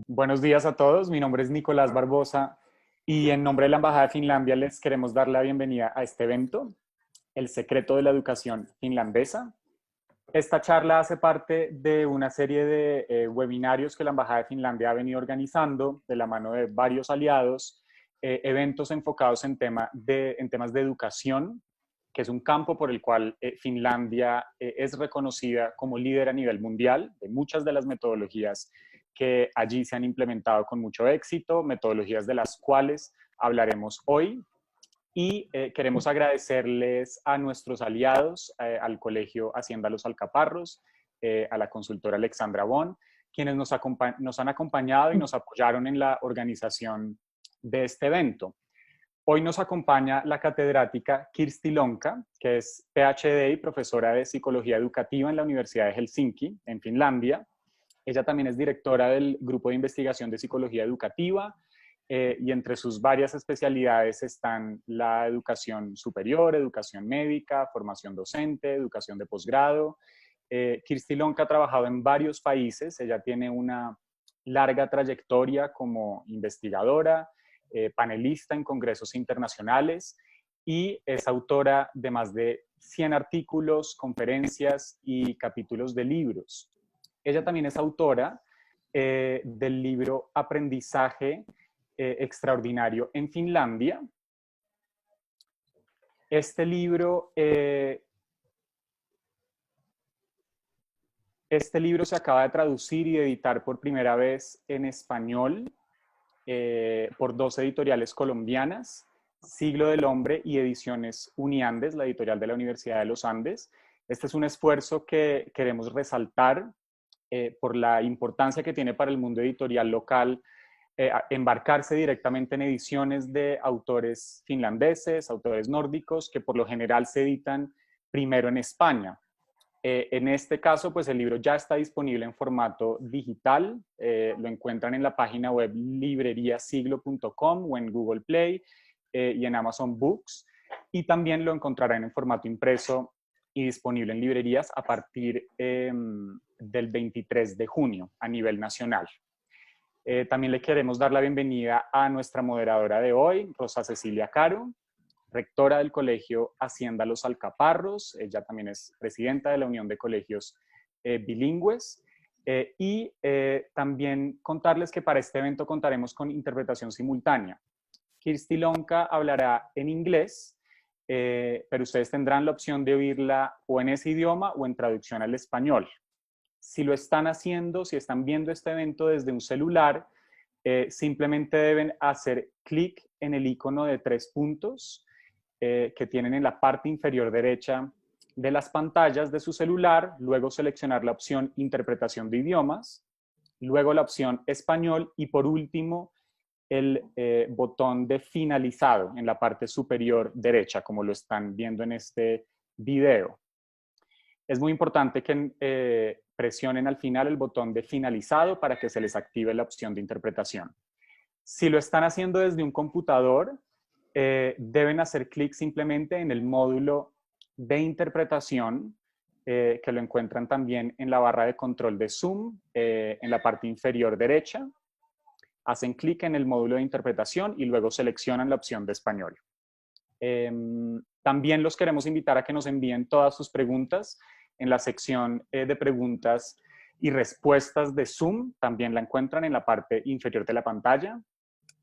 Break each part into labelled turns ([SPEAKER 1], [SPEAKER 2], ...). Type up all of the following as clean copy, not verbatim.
[SPEAKER 1] Buenos días a todos, mi nombre es Nicolás Barbosa y en nombre de la Embajada de Finlandia les queremos dar la bienvenida a este evento, El secreto de la educación finlandesa. Esta charla hace parte de una serie de webinarios que la Embajada de Finlandia ha venido organizando de la mano de varios aliados, eventos enfocados en temas de educación, que es un campo por el cual Finlandia es reconocida como líder a nivel mundial de muchas de las metodologías que allí se han implementado con mucho éxito, metodologías de las cuales hablaremos hoy. Y queremos agradecerles a nuestros aliados, al Colegio Hacienda Los Alcaparros, a la consultora Alexandra Bon, quienes nos han acompañado y nos apoyaron en la organización de este evento. Hoy nos acompaña la catedrática Kirsti Lonka, que es PhD y profesora de Psicología Educativa en la Universidad de Helsinki, en Finlandia. Ella también es directora del Grupo de Investigación de Psicología Educativa y entre sus varias especialidades están la educación superior, educación médica, formación docente, educación de posgrado. Kirsti Lonka ha trabajado en varios países, ella tiene una larga trayectoria como investigadora, panelista en congresos internacionales y es autora de más de 100 artículos, conferencias y capítulos de libros. Ella también es autora del libro Aprendizaje Extraordinario en Finlandia. Este libro, se acaba de traducir y editar por primera vez en español por dos editoriales colombianas, Siglo del Hombre y Ediciones Uniandes, la editorial de la Universidad de los Andes. Este es un esfuerzo que queremos resaltar por la importancia que tiene para el mundo editorial local embarcarse directamente en ediciones de autores finlandeses, autores nórdicos, que por lo general se editan primero en España. En este caso, pues el libro ya está disponible en formato digital, lo encuentran en la página web libreriasiglo.com o en Google Play y en Amazon Books, y también lo encontrarán en formato impreso y disponible en librerías a partir del 23 de junio a nivel nacional. También le queremos dar la bienvenida a nuestra moderadora de hoy, Rosa Cecilia Caro, rectora del Colegio Hacienda Los Alcaparros. Ella también es presidenta de la Unión de Colegios Bilingües. También contarles que para este evento contaremos con interpretación simultánea. Kirsti Lonka hablará en inglés, pero ustedes tendrán la opción de oírla o en ese idioma o en traducción al español. Si lo están haciendo, si están viendo este evento desde un celular, simplemente deben hacer clic en el icono de 3 puntos que tienen en la parte inferior derecha de las pantallas de su celular, luego seleccionar la opción Interpretación de idiomas, luego la opción Español y por último el botón de finalizado en la parte superior derecha, como lo están viendo en este video. Es muy importante que presionen al final el botón de finalizado para que se les active la opción de interpretación. Si lo están haciendo desde un computador, deben hacer clic simplemente en el módulo de interpretación, que lo encuentran también en la barra de control de Zoom, en la parte inferior derecha. Hacen clic en el módulo de interpretación y luego seleccionan la opción de español. También los queremos invitar a que nos envíen todas sus preguntas en la sección de preguntas y respuestas de Zoom. También la encuentran en la parte inferior de la pantalla.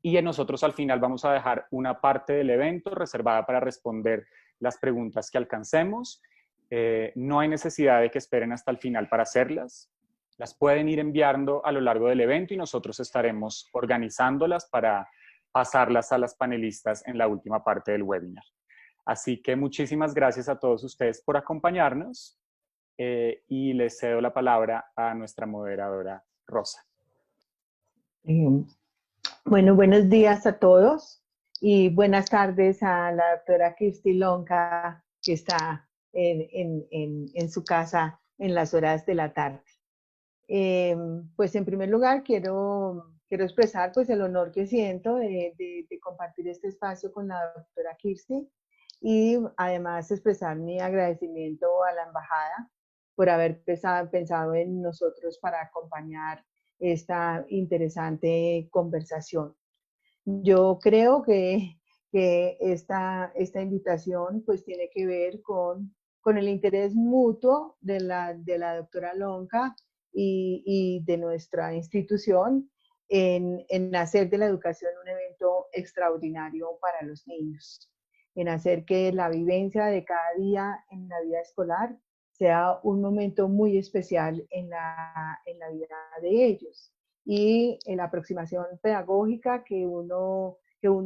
[SPEAKER 1] Y nosotros al final vamos a dejar una parte del evento reservada para responder las preguntas que alcancemos. No hay necesidad de que esperen hasta el final para hacerlas. Las pueden ir enviando a lo largo del evento y nosotros estaremos organizándolas para pasarlas a las panelistas en la última parte del webinar. Así que muchísimas gracias a todos ustedes por acompañarnos y les cedo la palabra a nuestra moderadora Rosa.
[SPEAKER 2] Bueno, buenos días a todos y buenas tardes a la doctora Kirsti Lonka, que está en su casa en las horas de la tarde. Pues en primer lugar quiero expresar pues el honor que siento de compartir este espacio con la doctora Kirsti y además expresar mi agradecimiento a la embajada por haber pensado en nosotros para acompañar esta interesante conversación. Yo creo que esta invitación pues tiene que ver con el interés mutuo de la doctora Lonca y de nuestra institución en hacer de la educación un evento extraordinario para los niños, en hacer que la vivencia de cada día en la vida escolar sea un momento muy especial en la vida de ellos. Y en la aproximación pedagógica que uno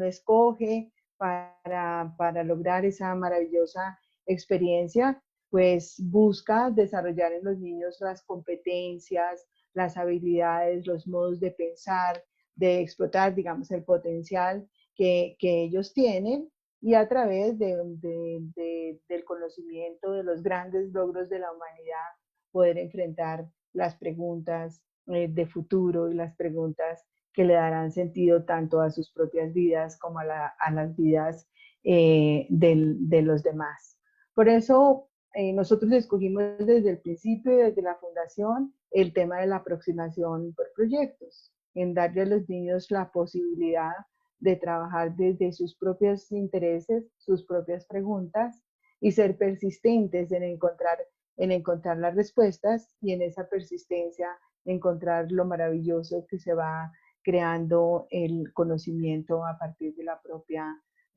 [SPEAKER 2] escoge para lograr esa maravillosa experiencia, pues busca desarrollar en los niños las competencias, las habilidades, los modos de pensar, de explotar, digamos, el potencial que ellos tienen y a través del conocimiento de los grandes logros de la humanidad poder enfrentar las preguntas de futuro y las preguntas que le darán sentido tanto a sus propias vidas como a las vidas de los demás. Por eso nosotros escogimos desde el principio, desde la fundación, el tema de la aproximación por proyectos, en darle a los niños la posibilidad de trabajar desde sus propios intereses, sus propias preguntas y ser persistentes en encontrar las respuestas y en esa persistencia encontrar lo maravilloso que se va creando el conocimiento a partir de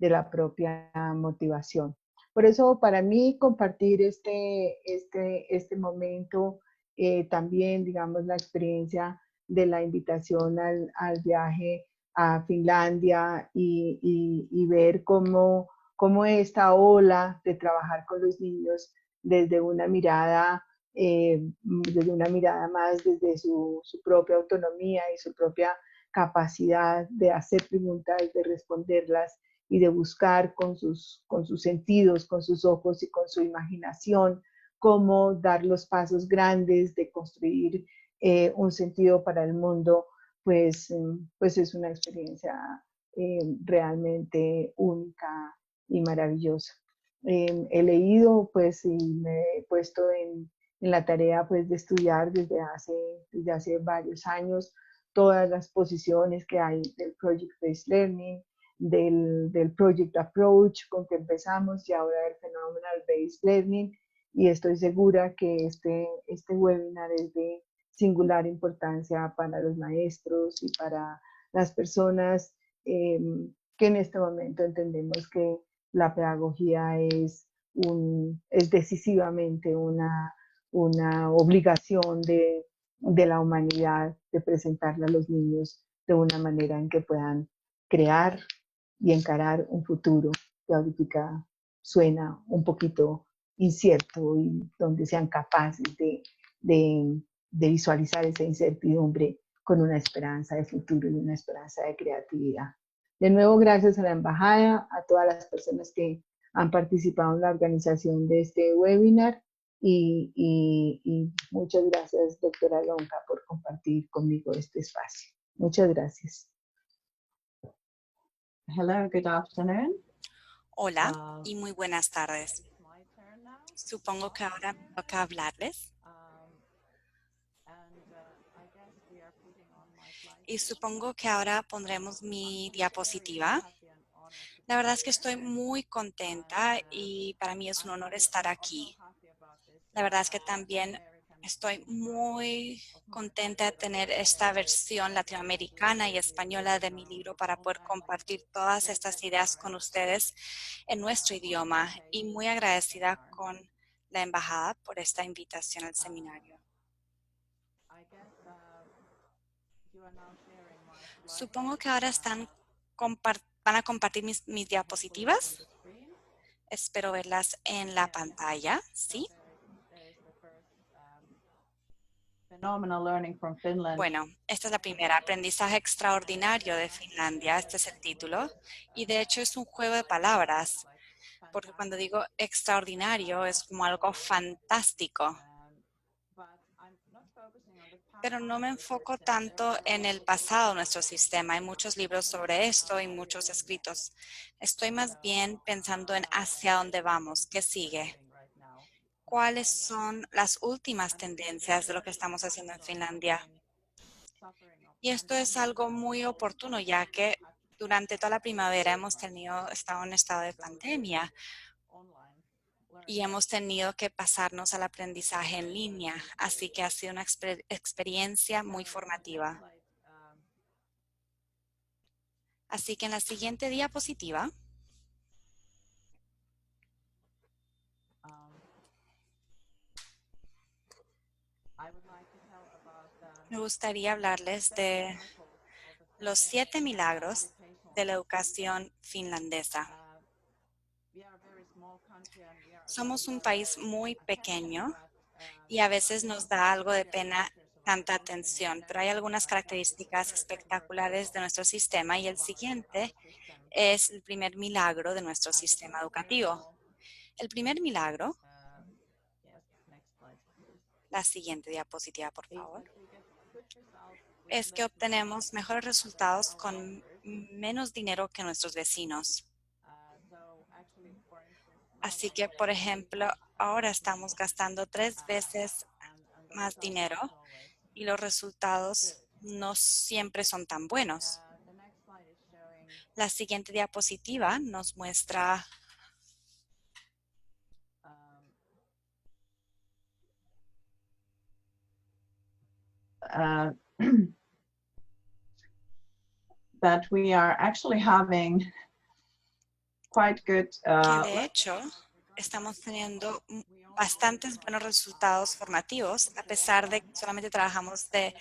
[SPEAKER 2] la propia motivación. Por eso, para mí, compartir este momento, también, digamos, la experiencia de la invitación al viaje a Finlandia y ver cómo esta ola de trabajar con los niños desde una mirada más desde su propia autonomía y su propia capacidad de hacer preguntas, de responderlas y de buscar con sus sentidos, con sus ojos y con su imaginación, cómo dar los pasos grandes de construir un sentido para el mundo, pues es una experiencia realmente única y maravillosa. He leído pues y me he puesto en la tarea pues de estudiar desde hace varios años todas las posiciones que hay del Project Based Learning, del Project Approach con que empezamos y ahora del Phenomenal Based Learning, y estoy segura que este webinar es de singular importancia para los maestros y para las personas que en este momento entendemos que la pedagogía es decisivamente una obligación de la humanidad de presentarla a los niños de una manera en que puedan crear y encarar un futuro que ahorita suena un poquito incierto y donde sean capaces de visualizar esa incertidumbre con una esperanza de futuro y una esperanza de creatividad. De nuevo, gracias a la Embajada, a todas las personas que han participado en la organización de este webinar y muchas gracias, doctora Lonca, por compartir conmigo este espacio. Muchas gracias.
[SPEAKER 3] Hello, good afternoon.
[SPEAKER 4] Hola y muy buenas tardes. Supongo que ahora me toca hablarles y supongo que ahora pondremos mi diapositiva. La verdad es que estoy muy contenta y para mí es un honor estar aquí. La verdad es que también estoy muy contenta de tener esta versión latinoamericana y española de mi libro para poder compartir todas estas ideas con ustedes en nuestro idioma y muy agradecida con la embajada por esta invitación al seminario. Supongo que ahora van a compartir mis diapositivas. Espero verlas en la pantalla, ¿sí? Bueno, esta es la primera, Aprendizaje Extraordinario de Finlandia, este es el título, y de hecho es un juego de palabras, porque cuando digo extraordinario es como algo fantástico, pero no me enfoco tanto en el pasado de nuestro sistema. Hay muchos libros sobre esto y muchos escritos. Estoy más bien pensando en hacia dónde vamos, qué sigue. ¿Cuáles son las últimas tendencias de lo que estamos haciendo en Finlandia? Y esto es algo muy oportuno, ya que durante toda la primavera hemos estado en estado de pandemia y hemos tenido que pasarnos al aprendizaje en línea. Así que ha sido una experiencia muy formativa. Así que en la siguiente diapositiva me gustaría hablarles de los 7 milagros de la educación finlandesa. Somos un país muy pequeño y a veces nos da algo de pena tanta atención, pero hay algunas características espectaculares de nuestro sistema y el siguiente es el primer milagro de nuestro sistema educativo. El primer milagro, la siguiente diapositiva, por favor, es que obtenemos mejores resultados con menos dinero que nuestros vecinos. Así que, por ejemplo, ahora estamos gastando 3 veces más dinero y los resultados no siempre son tan buenos. La siguiente diapositiva nos muestra
[SPEAKER 3] that we are actually having quite good
[SPEAKER 4] que de hecho estamos teniendo bastantes buenos resultados formativos, a pesar de que solamente trabajamos de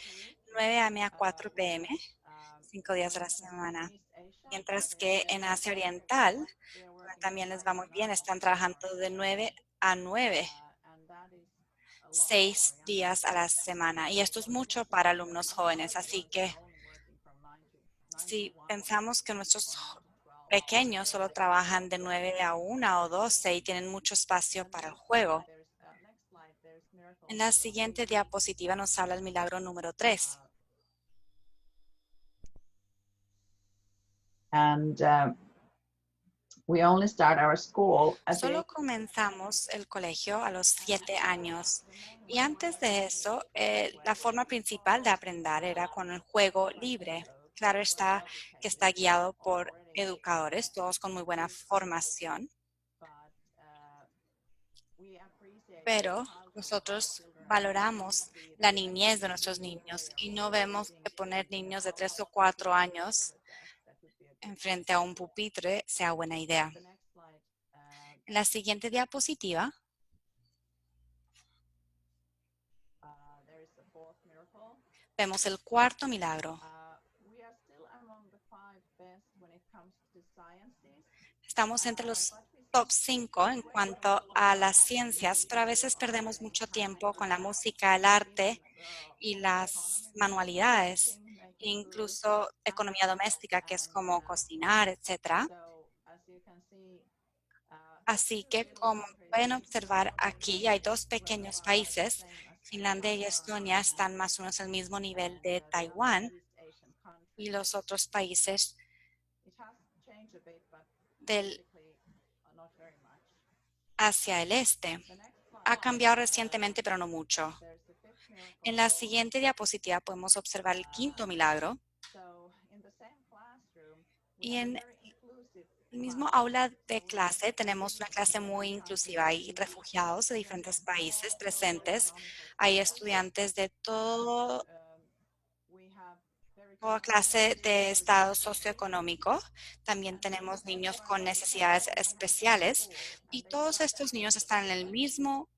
[SPEAKER 4] 9 a.m. a 4 p.m., 5 días de la semana. Mientras que en Asia Oriental también les va muy bien, están trabajando de 9 a 9, 6 días a la semana. Y esto es mucho para alumnos jóvenes, así que si pensamos que nuestros pequeños solo trabajan de 9 a 1 o 12 y tienen mucho espacio para el juego. En la siguiente diapositiva nos habla el milagro número 3.
[SPEAKER 3] and we only start our school at the
[SPEAKER 4] Solo comenzamos el colegio a los 7 años y antes de eso, la forma principal de aprender era con el juego libre. Claro está que está guiado por educadores, todos con muy buena formación, pero nosotros valoramos la niñez de nuestros niños y no vemos que poner niños de 3 o 4 años enfrente a un pupitre sea buena idea. En la siguiente diapositiva vemos el cuarto milagro. Estamos entre los top 5 en cuanto a las ciencias, pero a veces perdemos mucho tiempo con la música, el arte y las manualidades, incluso economía doméstica, que es como cocinar, etc. Así que, como pueden observar aquí, hay 2 pequeños países. Finlandia y Estonia están más o menos al mismo nivel de Taiwán y los otros países del hacia el este. Ha cambiado recientemente, pero no mucho. En la siguiente diapositiva podemos observar el quinto milagro. Y en el mismo aula de clase tenemos una clase muy inclusiva. Hay refugiados de diferentes países presentes. Hay estudiantes de toda clase de estado socioeconómico. También tenemos niños con necesidades especiales. Y todos estos niños están en el mismo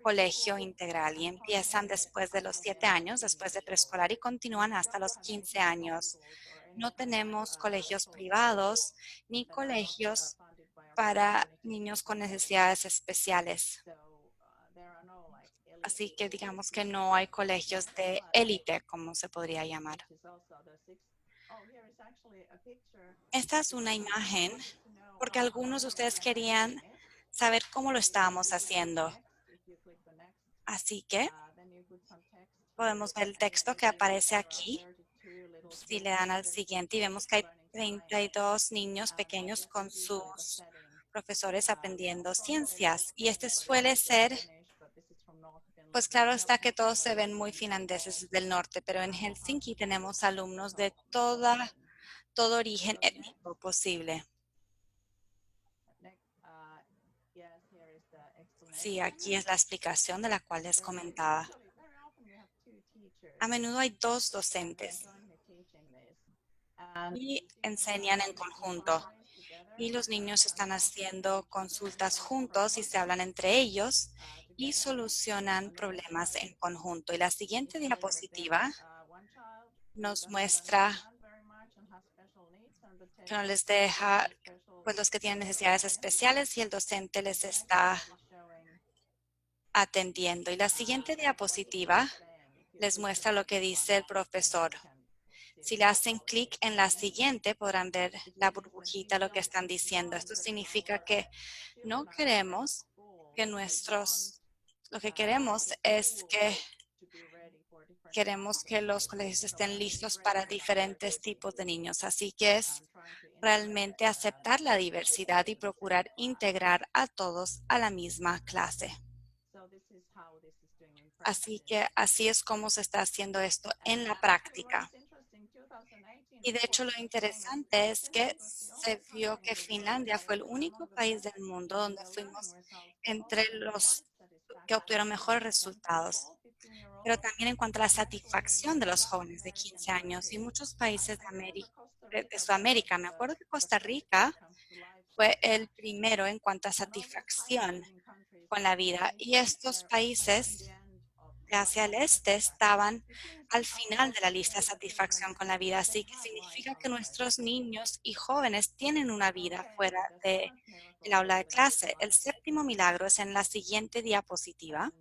[SPEAKER 4] colegio integral y empiezan después de los 7 años, después de preescolar y continúan hasta los 15 años. No tenemos colegios privados ni colegios para niños con necesidades especiales. Así que digamos que no hay colegios de élite, como se podría llamar. Esta es una imagen porque algunos de ustedes querían saber cómo lo estábamos haciendo. Así que podemos ver el texto que aparece aquí. Si le dan al siguiente y vemos que hay 32 niños pequeños con sus profesores aprendiendo ciencias. Y este suele ser Pues claro está que todos se ven muy finlandeses del norte, pero en Helsinki tenemos alumnos de todo origen étnico posible. Sí, aquí es la explicación de la cual les comentaba. A menudo hay dos docentes y enseñan en conjunto. Y los niños están haciendo consultas juntos y se hablan entre ellos y solucionan problemas en conjunto. Y la siguiente diapositiva nos muestra que no les deja, pues los que tienen necesidades especiales y el docente les está atendiendo. Y la siguiente diapositiva les muestra lo que dice el profesor. Si le hacen clic en la siguiente, podrán ver la burbujita, lo que están diciendo. Esto significa que no queremos que lo que queremos es que queremos que los colegios estén listos para diferentes tipos de niños. Así que es realmente aceptar la diversidad y procurar integrar a todos a la misma clase. Así que así es como se está haciendo esto en la práctica. Y de hecho lo interesante es que se vio que Finlandia fue el único país del mundo donde fuimos entre los que obtuvieron mejores resultados. Pero también en cuanto a la satisfacción de los jóvenes de 15 años y muchos países de Sudamérica. Me acuerdo que Costa Rica fue el primero en cuanto a satisfacción con la vida. Y estos países hacia el este estaban al final de la lista de satisfacción con la vida. Así que significa que nuestros niños y jóvenes tienen una vida fuera del aula de clase. El séptimo milagro es en la siguiente diapositiva.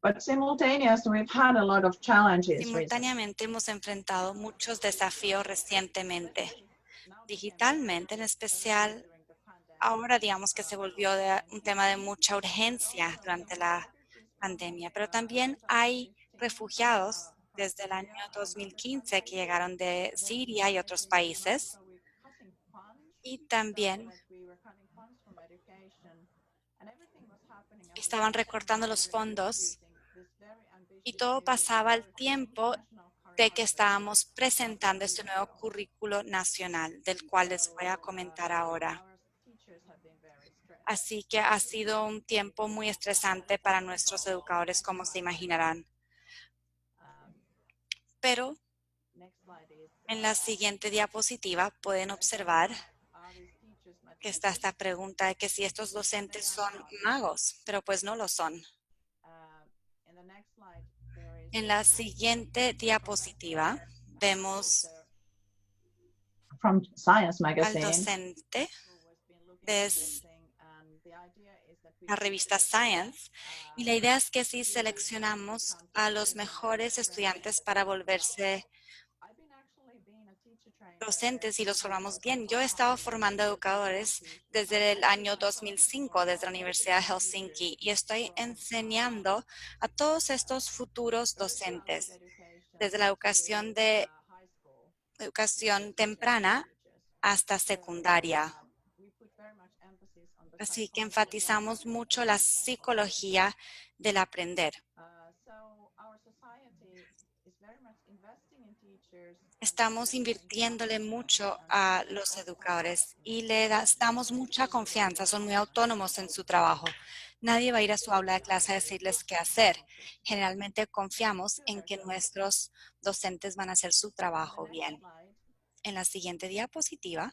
[SPEAKER 3] But simultaneously, we've had a lot of challenges recently.
[SPEAKER 4] Simultáneamente hemos enfrentado muchos desafíos recientemente, digitalmente en especial. Ahora digamos que se volvió un tema de mucha urgencia durante la pandemia, pero también hay refugiados desde el año 2015 que llegaron de Siria y otros países. Y también estaban recortando los fondos y todo pasaba al tiempo de que estábamos presentando este nuevo currículo nacional, del cual les voy a comentar ahora. Así que ha sido un tiempo muy estresante para nuestros educadores, como se imaginarán. Pero en la siguiente diapositiva pueden observar que está esta pregunta de que si estos docentes son magos, pero pues no lo son. En la siguiente diapositiva vemos
[SPEAKER 3] From Science
[SPEAKER 4] al
[SPEAKER 3] Magazine.
[SPEAKER 4] docente de la revista Science, y la idea es que si seleccionamos a los mejores estudiantes para volverse docentes y los formamos bien. Yo he estado formando educadores desde el año 2005, desde la Universidad de Helsinki, y estoy enseñando a todos estos futuros docentes, desde la educación temprana hasta secundaria. Así que enfatizamos mucho la psicología del aprender. Estamos invirtiéndole mucho a los educadores y damos mucha confianza, son muy autónomos en su trabajo. Nadie va a ir a su aula de clase a decirles qué hacer. Generalmente confiamos en que nuestros docentes van a hacer su trabajo bien. En la siguiente diapositiva.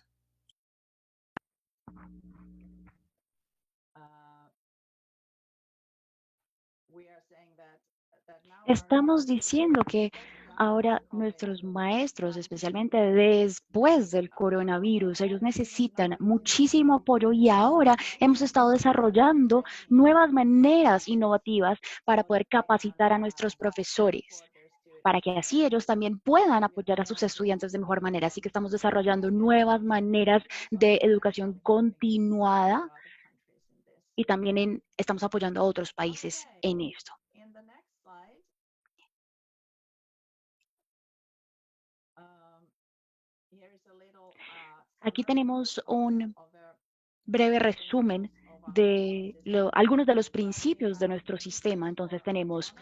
[SPEAKER 5] Estamos diciendo que ahora nuestros maestros, especialmente después del coronavirus, ellos necesitan muchísimo apoyo y ahora hemos estado desarrollando nuevas maneras innovativas para poder capacitar a nuestros profesores, para que así ellos también puedan apoyar a sus estudiantes de mejor manera. Así que estamos desarrollando nuevas maneras de educación continuada y también estamos apoyando a otros países en esto. Aquí tenemos un breve resumen de algunos de los principios de nuestro sistema. Entonces tenemos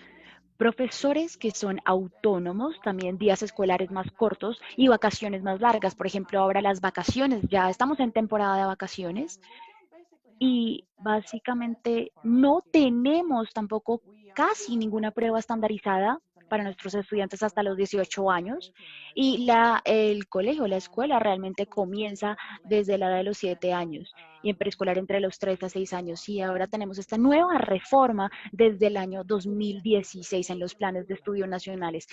[SPEAKER 5] profesores que son autónomos, también días escolares más cortos y vacaciones más largas. Por ejemplo, ahora las vacaciones, ya estamos en temporada de vacaciones y básicamente no tenemos tampoco casi ninguna prueba estandarizada para nuestros estudiantes hasta los 18 años y el colegio, la escuela realmente comienza desde la edad de los 7 años y en preescolar entre los 3 a 6 años. Y ahora tenemos esta nueva reforma desde el año 2016 en los planes de estudio nacionales.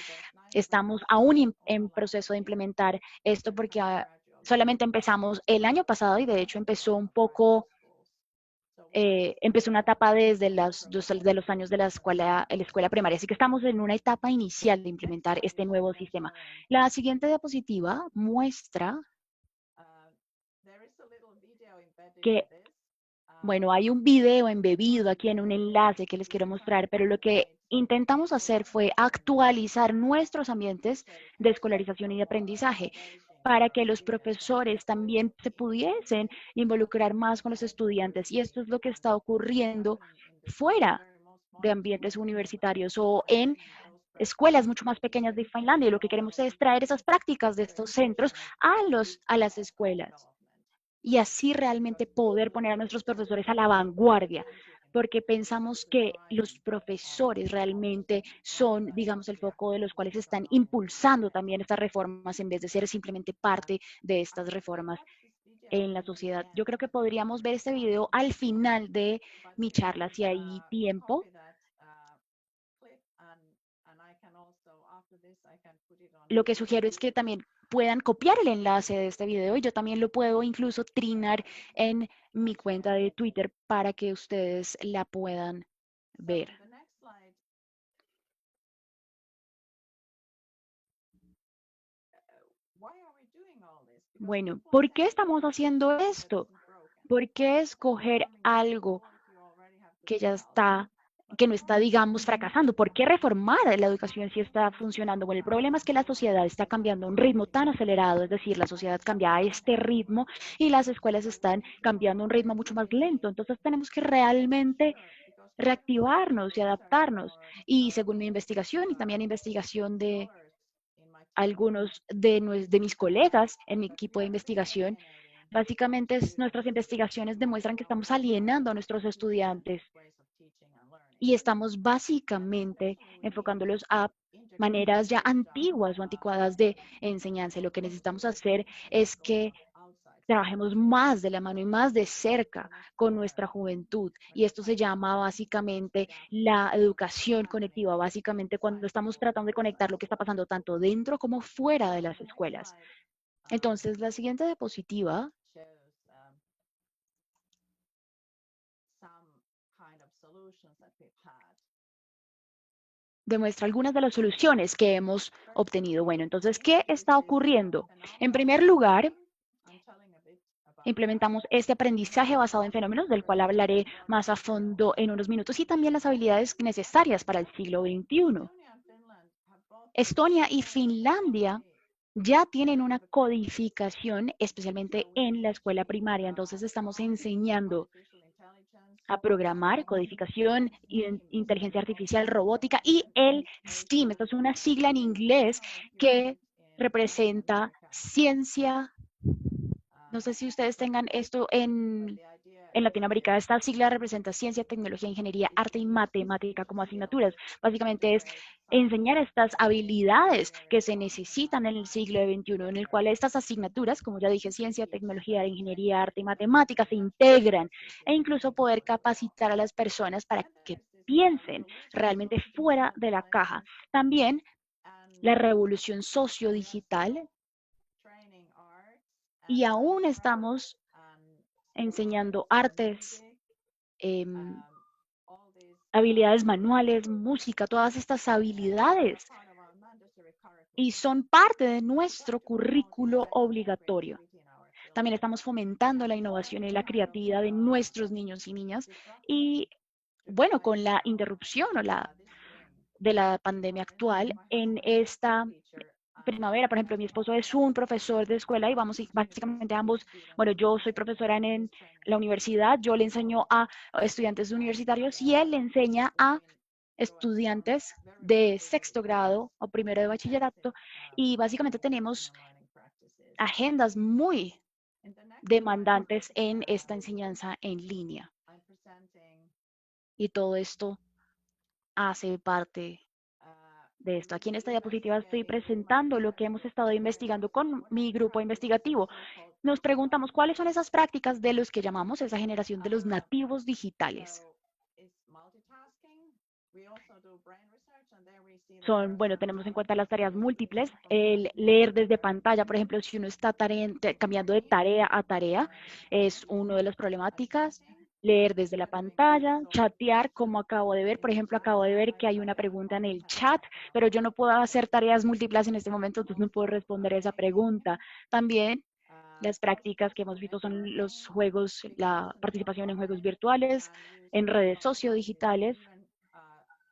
[SPEAKER 5] Estamos aún en proceso de implementar esto porque solamente empezamos el año pasado y de hecho empezó una etapa desde de los años de la escuela primaria. Así que estamos en una etapa inicial de implementar este nuevo sistema. La siguiente diapositiva muestra que, bueno, hay un video embebido aquí en un enlace que les quiero mostrar, pero lo que intentamos hacer fue actualizar nuestros ambientes de escolarización y de aprendizaje para que los profesores también se pudiesen involucrar más con los estudiantes. Y esto es lo que está ocurriendo fuera de ambientes universitarios o en escuelas mucho más pequeñas de Finlandia. Y lo que queremos es traer esas prácticas de estos centros a las escuelas y así realmente poder poner a nuestros profesores a la vanguardia, porque pensamos que los profesores realmente son, digamos, el foco de los cuales están impulsando también estas reformas en vez de ser simplemente parte de estas reformas en la sociedad. Yo creo que podríamos ver este video al final de mi charla, si hay tiempo. Lo que sugiero es que también puedan copiar el enlace de este video y yo también lo puedo incluso trinar en mi cuenta de Twitter para que ustedes la puedan ver. Bueno, ¿por qué estamos haciendo esto? ¿Por qué escoger algo que ya está, que no está, digamos, fracasando? ¿Por qué reformar la educación si está funcionando? Bueno, el problema es que la sociedad está cambiando a un ritmo tan acelerado, es decir, la sociedad cambia a este ritmo y las escuelas están cambiando a un ritmo mucho más lento. Entonces tenemos que realmente reactivarnos y adaptarnos. Y según mi investigación y también investigación de algunos de mis colegas en mi equipo de investigación, básicamente nuestras investigaciones demuestran que estamos alienando a nuestros estudiantes y estamos básicamente enfocándolos a maneras ya antiguas o anticuadas de enseñanza. Lo que necesitamos hacer es que trabajemos más de la mano y más de cerca con nuestra juventud. Y esto se llama básicamente la educación conectiva, básicamente cuando estamos tratando de conectar lo que está pasando tanto dentro como fuera de las escuelas. Entonces, la siguiente diapositiva demuestra algunas de las soluciones que hemos obtenido. Bueno, entonces, ¿qué está ocurriendo? En primer lugar, implementamos este aprendizaje basado en fenómenos, del cual hablaré más a fondo en unos minutos, y también las habilidades necesarias para el siglo XXI. Estonia y Finlandia ya tienen una codificación, especialmente en la escuela primaria. Entonces estamos enseñando a programar, codificación, inteligencia artificial, robótica y el STEAM. Esta es una sigla en inglés que representa ciencia. No sé si ustedes tengan esto en Latinoamérica. Esta sigla representa ciencia, tecnología, ingeniería, arte y matemática como asignaturas. Básicamente es enseñar estas habilidades que se necesitan en el siglo XXI, en el cual estas asignaturas, como ya dije, ciencia, tecnología, ingeniería, arte y matemática, se integran e incluso poder capacitar a las personas para que piensen realmente fuera de la caja. También la revolución sociodigital, y aún estamos enseñando artes, habilidades manuales, música, todas estas habilidades. Y son parte de nuestro currículo obligatorio. También estamos fomentando la innovación y la creatividad de nuestros niños y niñas. Y bueno, con la interrupción de la pandemia actual, en esta primavera. Por ejemplo, mi esposo es un profesor de escuela y vamos y básicamente ambos, bueno, yo soy profesora en la universidad, yo le enseño a estudiantes universitarios y él le enseña a estudiantes de sexto grado o primero de bachillerato y básicamente tenemos agendas muy demandantes en esta enseñanza en línea y todo esto hace parte de esto. Aquí en esta diapositiva estoy presentando lo que hemos estado investigando con mi grupo investigativo. Nos preguntamos cuáles son esas prácticas de los que llamamos esa generación de los nativos digitales. Son, bueno, tenemos en cuenta las tareas múltiples, el leer desde pantalla, por ejemplo, si uno está cambiando de tarea a tarea, es una de las problemáticas. Leer desde la pantalla, chatear, como acabo de ver. Por ejemplo, acabo de ver que hay una pregunta en el chat, pero yo no puedo hacer tareas múltiples en este momento, entonces no puedo responder esa pregunta. También las prácticas que hemos visto son los juegos, la participación en juegos virtuales, en redes sociodigitales,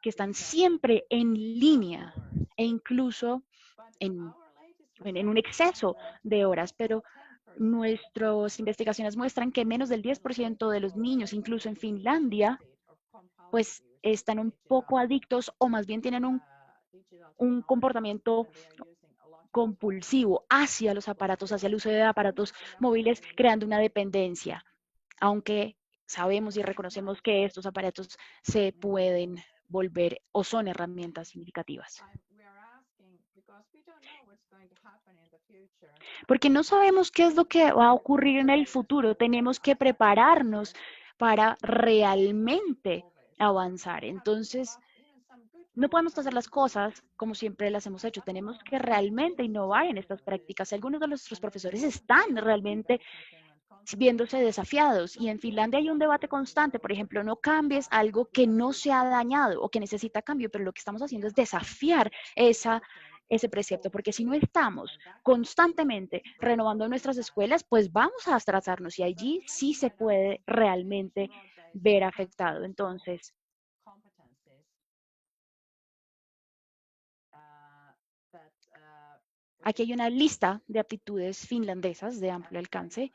[SPEAKER 5] que están siempre en línea e incluso en un exceso de horas, pero nuestras investigaciones muestran que menos del 10% de los niños, incluso en Finlandia, pues están un poco adictos o más bien tienen un comportamiento compulsivo hacia los aparatos, hacia el uso de aparatos móviles, creando una dependencia, aunque sabemos y reconocemos que estos aparatos se pueden volver o son herramientas significativas. Porque no sabemos qué es lo que va a ocurrir en el futuro, tenemos que prepararnos para realmente avanzar. Entonces, no podemos hacer las cosas como siempre las hemos hecho. Tenemos que realmente innovar en estas prácticas. Algunos de nuestros profesores están realmente viéndose desafiados y en Finlandia hay un debate constante. Por ejemplo, no cambies algo que no se ha dañado o que necesita cambio, pero lo que estamos haciendo es desafiar ese precepto, porque si no estamos constantemente renovando nuestras escuelas, pues vamos a atrasarnos y allí sí se puede realmente ver afectado. Entonces, aquí hay una lista de aptitudes finlandesas de amplio alcance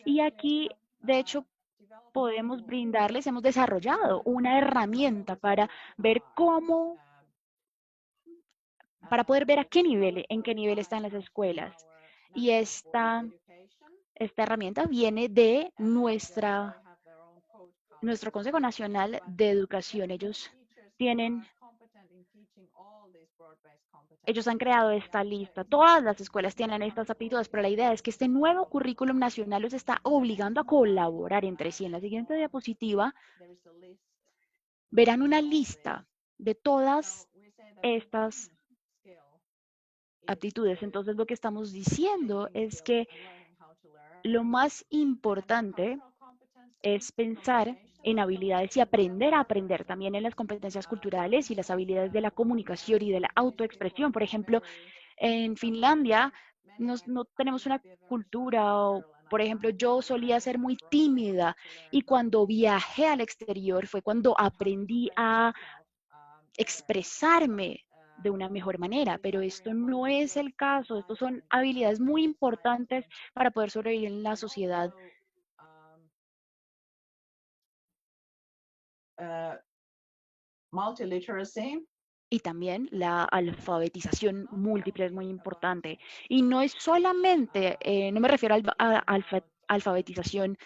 [SPEAKER 5] y aquí, de hecho, podemos brindarles, hemos desarrollado una herramienta para ver cómo, para poder ver en qué nivel están las escuelas. Y esta herramienta viene de nuestro Consejo Nacional de Educación. Ellos han creado esta lista. Todas las escuelas tienen estas aptitudes, pero la idea es que este nuevo currículum nacional los está obligando a colaborar entre sí. En la siguiente diapositiva verán una lista de todas estas aptitudes. Entonces, lo que estamos diciendo es que lo más importante es pensar en habilidades y aprender a aprender también en las competencias culturales y las habilidades de la comunicación y de la autoexpresión. Por ejemplo, en Finlandia no tenemos una cultura o, por ejemplo, yo solía ser muy tímida y cuando viajé al exterior fue cuando aprendí a expresarme de una mejor manera, pero esto no es el caso. Estos son habilidades muy importantes para poder sobrevivir en la sociedad.
[SPEAKER 3] Multiliteracy.
[SPEAKER 5] Y también la alfabetización múltiple es muy importante. Y no es solamente, no me refiero a alfabetización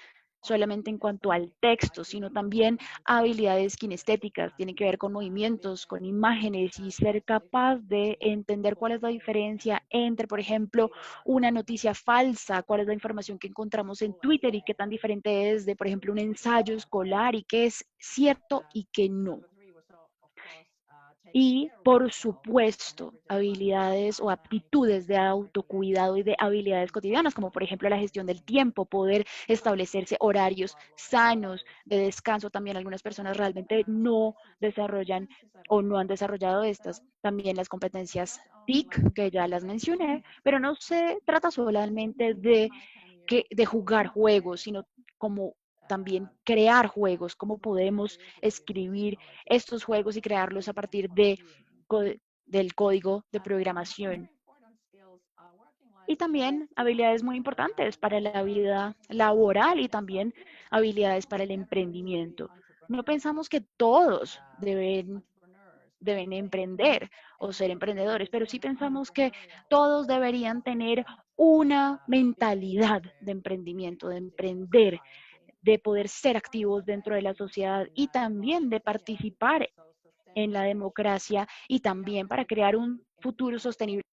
[SPEAKER 5] solamente en cuanto al texto, sino también a habilidades kinestéticas. Tiene que ver con movimientos, con imágenes y ser capaz de entender cuál es la diferencia entre, por ejemplo, una noticia falsa, cuál es la información que encontramos en Twitter y qué tan diferente es de, por ejemplo, un ensayo escolar y qué es cierto y qué no. Y, por supuesto, habilidades o aptitudes de autocuidado y de habilidades cotidianas, como por ejemplo la gestión del tiempo, poder establecerse horarios sanos de descanso. También algunas personas realmente no desarrollan o no han desarrollado estas. También las competencias TIC, que ya las mencioné, pero no se trata solamente de jugar juegos, sino como también crear juegos, cómo podemos escribir estos juegos y crearlos a partir del código de programación. Y también habilidades muy importantes para la vida laboral y también habilidades para el emprendimiento. No pensamos que todos deben emprender o ser emprendedores, pero sí pensamos que todos deberían tener una mentalidad de emprendimiento, de emprender, de poder ser activos dentro de la sociedad y también de participar en la democracia y también para crear un futuro sostenible.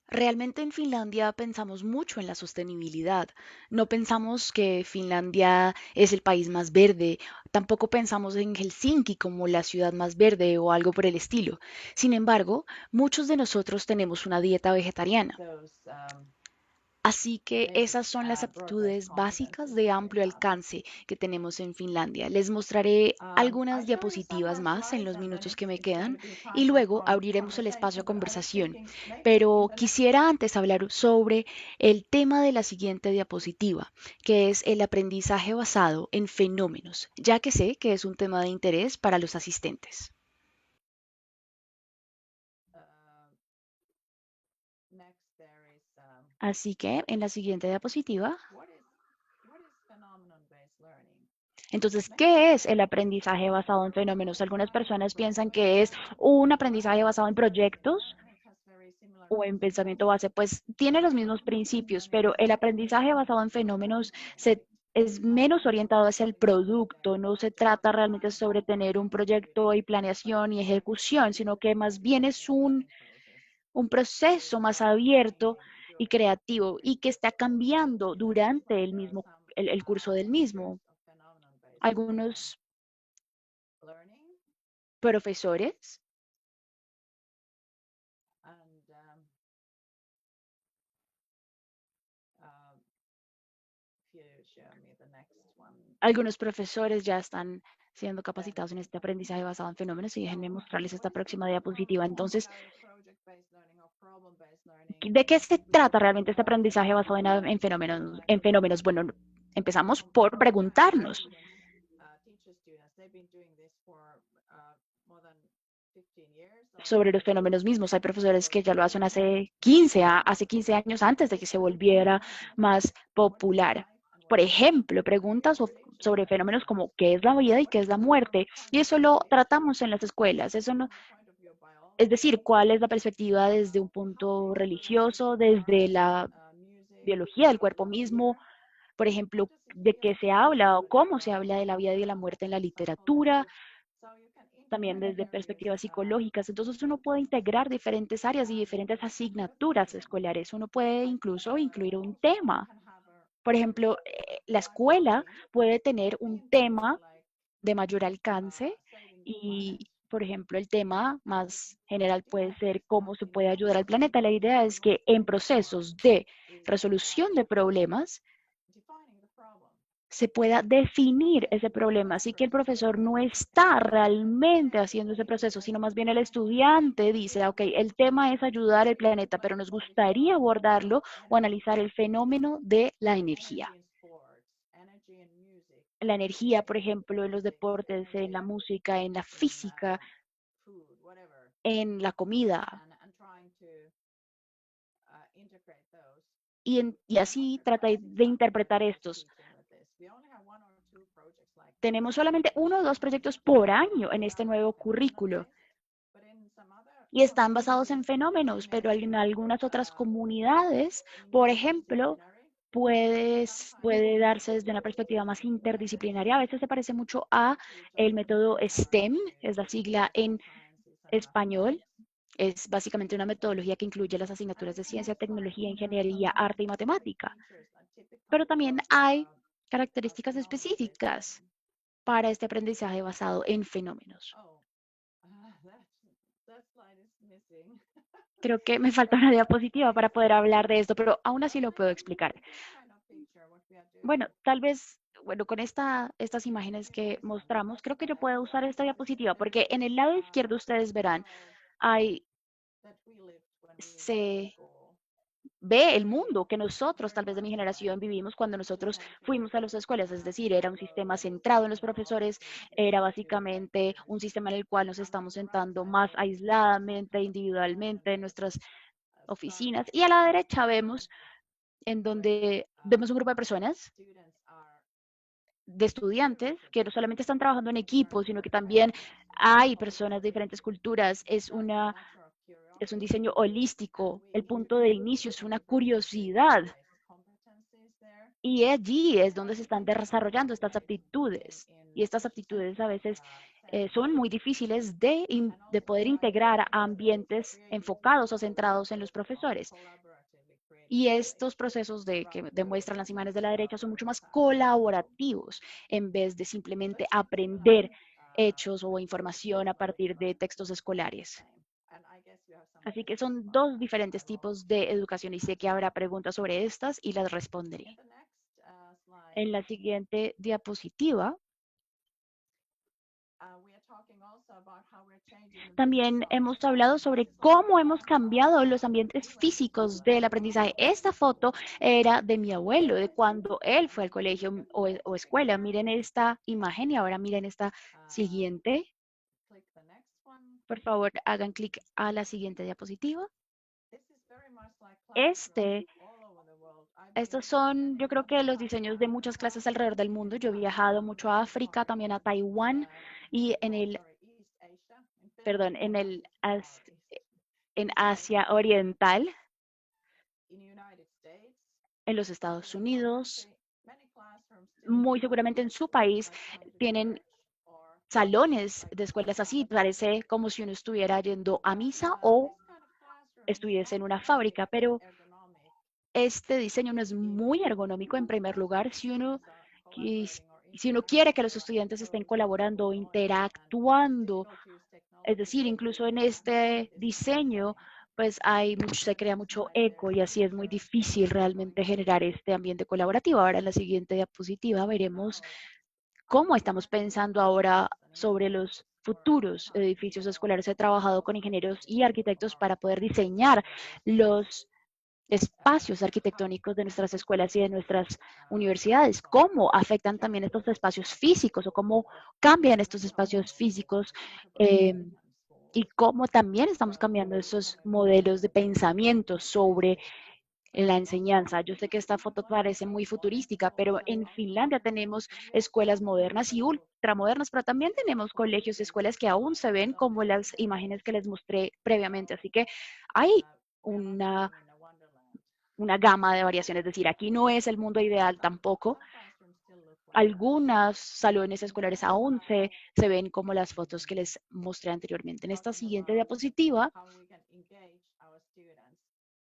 [SPEAKER 5] Realmente en Finlandia pensamos mucho en la sostenibilidad. No pensamos que Finlandia es el país más verde, tampoco pensamos en Helsinki como la ciudad más verde o algo por el estilo. Sin embargo, muchos de nosotros tenemos una dieta vegetariana. Así que esas son las aptitudes básicas de amplio alcance que tenemos en Finlandia. Les mostraré algunas diapositivas más en los minutos que me quedan y luego abriremos el espacio a conversación. Pero quisiera antes hablar sobre el tema de la siguiente diapositiva, que es el aprendizaje basado en fenómenos, ya que sé que es un tema de interés para los asistentes. Así que en la siguiente diapositiva, entonces, ¿qué es el aprendizaje basado en fenómenos? Algunas personas piensan que es un aprendizaje basado en proyectos o en pensamiento base, pues tiene los mismos principios, pero el aprendizaje basado en fenómenos es menos orientado hacia el producto, no se trata realmente sobre tener un proyecto y planeación y ejecución, sino que más bien es un proceso más abierto y creativo y que está cambiando durante el curso del mismo. Algunos profesores, algunos profesores ya están siendo capacitados en este aprendizaje basado en fenómenos y déjenme mostrarles esta próxima diapositiva. Entonces, ¿de qué se trata realmente este aprendizaje basado en fenómenos? En fenómenos, bueno, empezamos por preguntarnos sobre los fenómenos mismos. Hay profesores que ya lo hacen hace 15 años antes de que se volviera más popular. Por ejemplo, preguntas sobre fenómenos como qué es la vida y qué es la muerte. Y eso lo tratamos en las escuelas. Eso no, es decir, cuál es la perspectiva desde un punto religioso, desde la biología del cuerpo mismo, por ejemplo, de qué se habla o cómo se habla de la vida y de la muerte en la literatura, también desde perspectivas psicológicas. Entonces uno puede integrar diferentes áreas y diferentes asignaturas escolares. Uno puede incluso incluir un tema. Por ejemplo, la escuela puede tener un tema de mayor alcance y, por ejemplo, el tema más general puede ser cómo se puede ayudar al planeta. La idea es que en procesos de resolución de problemas se pueda definir ese problema. Así que el profesor no está realmente haciendo ese proceso, sino más bien el estudiante dice, ok, el tema es ayudar al planeta, pero nos gustaría abordarlo o analizar el fenómeno de la energía. La energía, por ejemplo, en los deportes, en la música, en la física, en la comida. Y así trata de interpretar estos. Tenemos solamente 1 o 2 proyectos por año en este nuevo currículo y están basados en fenómenos, pero en algunas otras comunidades, por ejemplo, puede darse desde una perspectiva más interdisciplinaria. A veces se parece mucho a el método STEM, es la sigla en español. Es básicamente una metodología que incluye las asignaturas de ciencia, tecnología, ingeniería, arte y matemática. Pero también hay características específicas para este aprendizaje basado en fenómenos. Creo que me falta una diapositiva para poder hablar de esto, pero aún así lo puedo explicar. Bueno, tal vez, bueno, con estas imágenes que mostramos, creo que yo puedo usar esta diapositiva, porque en el lado izquierdo ustedes verán, se ve el mundo que nosotros, tal vez de mi generación, vivimos cuando nosotros fuimos a las escuelas. Es decir, era un sistema centrado en los profesores, era básicamente un sistema en el cual nos estamos sentando más aisladamente, individualmente, en nuestras oficinas. Y a la derecha vemos en donde vemos un grupo de personas, de estudiantes, que no solamente están trabajando en equipo, sino que también hay personas de diferentes culturas. Es un diseño holístico. El punto de inicio es una curiosidad. Y allí es donde se están desarrollando estas aptitudes. Y estas aptitudes a veces son muy difíciles de poder integrar a ambientes enfocados o centrados en los profesores. Y estos procesos que demuestran las imágenes de la derecha son mucho más colaborativos en vez de simplemente aprender hechos o información a partir de textos escolares. Así que son dos diferentes tipos de educación y sé que habrá preguntas sobre estas y las responderé. En la siguiente diapositiva, también hemos hablado sobre cómo hemos cambiado los ambientes físicos del aprendizaje. Esta foto era de mi abuelo, de cuando él fue al colegio o escuela. Miren esta imagen y ahora miren esta siguiente. Por favor, hagan clic a la siguiente diapositiva. Estos son, yo creo que los diseños de muchas clases alrededor del mundo. Yo he viajado mucho a África, también a Taiwán y en Asia Oriental, en los Estados Unidos, muy seguramente en su país tienen salones de escuelas así. Parece como si uno estuviera yendo a misa o estuviese en una fábrica, pero este diseño no es muy ergonómico en primer lugar. Si uno quiere que los estudiantes estén colaborando o interactuando, es decir, incluso en este diseño, pues se crea mucho eco y así es muy difícil realmente generar este ambiente colaborativo. Ahora en la siguiente diapositiva veremos cómo estamos pensando ahora sobre los futuros edificios escolares. He trabajado con ingenieros y arquitectos para poder diseñar los espacios arquitectónicos de nuestras escuelas y de nuestras universidades, cómo afectan también estos espacios físicos o cómo cambian estos espacios físicos y cómo también estamos cambiando esos modelos de pensamiento sobre la enseñanza. Yo sé que esta foto parece muy futurística, pero en Finlandia tenemos escuelas modernas y ultramodernas, pero también tenemos colegios y escuelas que aún se ven como las imágenes que les mostré previamente. Así que hay una gama de variaciones, es decir, aquí no es el mundo ideal tampoco. Algunos salones escolares aún se ven como las fotos que les mostré anteriormente. En esta siguiente diapositiva,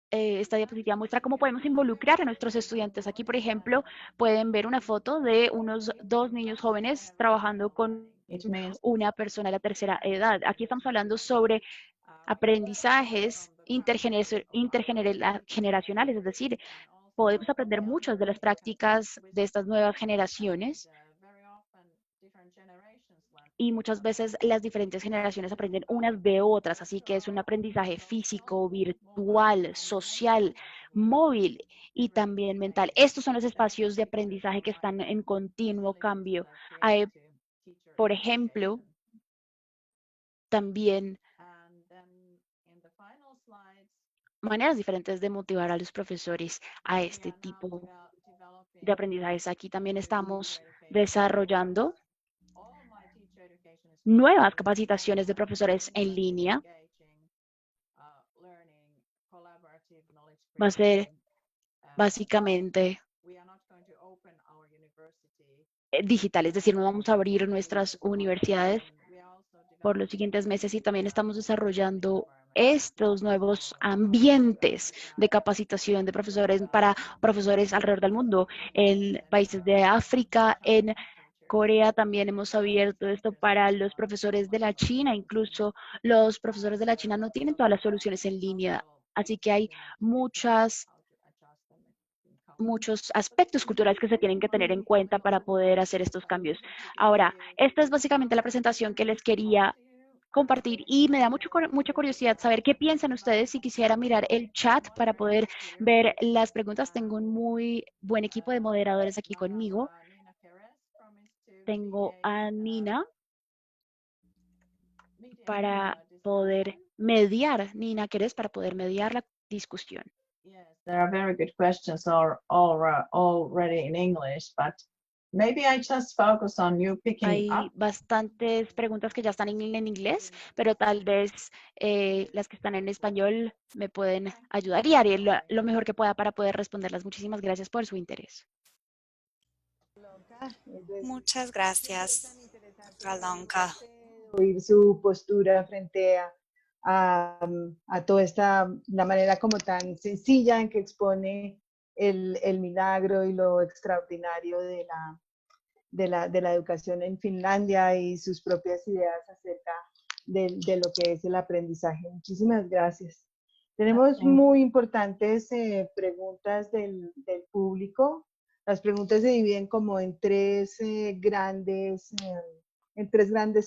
[SPEAKER 5] esta diapositiva muestra cómo podemos involucrar a nuestros estudiantes. Aquí, por ejemplo, pueden ver una foto de unos dos niños jóvenes trabajando con una persona de la tercera edad. Aquí estamos hablando sobre aprendizajes intergeneracionales, es decir, podemos aprender muchas de las prácticas de estas nuevas generaciones y muchas veces las diferentes generaciones aprenden unas de otras, así que es un aprendizaje físico, virtual, social, móvil y también mental. Estos son los espacios de aprendizaje que están en continuo cambio. Hay, por ejemplo, también maneras diferentes de motivar a los profesores a este tipo de aprendizajes. Aquí también estamos desarrollando nuevas capacitaciones de profesores en línea. Va a ser básicamente digital, es decir, no vamos a abrir nuestras universidades por los siguientes meses y también estamos desarrollando estos nuevos ambientes de capacitación de profesores para profesores alrededor del mundo, en países de África, en Corea también hemos abierto esto para los profesores de la China, incluso los profesores de la China no tienen todas las soluciones en línea, así que hay muchos aspectos culturales que se tienen que tener en cuenta para poder hacer estos cambios. Ahora, esta es básicamente la presentación que les quería compartir y me da mucha curiosidad saber qué piensan ustedes. Si quisiera mirar el chat para poder ver las preguntas, tengo un muy buen equipo de moderadores aquí conmigo. Tengo a Nina para poder mediar. Nina, ¿qué eres para poder mediar discusión.
[SPEAKER 3] Yes, there are very good questions already in English, but maybe I just focus on you picking
[SPEAKER 5] Hay
[SPEAKER 3] up.
[SPEAKER 5] bastantes preguntas que ya están en inglés, pero tal vez las que están en español me pueden ayudar y haré lo mejor que pueda para poder responderlas. Muchísimas gracias por su interés.
[SPEAKER 4] Muchas gracias, doctora Lonka.
[SPEAKER 2] Oír su postura frente a toda la manera como tan sencilla en que expone el milagro y lo extraordinario de la educación en Finlandia y sus propias ideas acerca de lo que es el aprendizaje. Muchísimas gracias. Tenemos muy importantes preguntas del público. Las preguntas se dividen como en tres grandes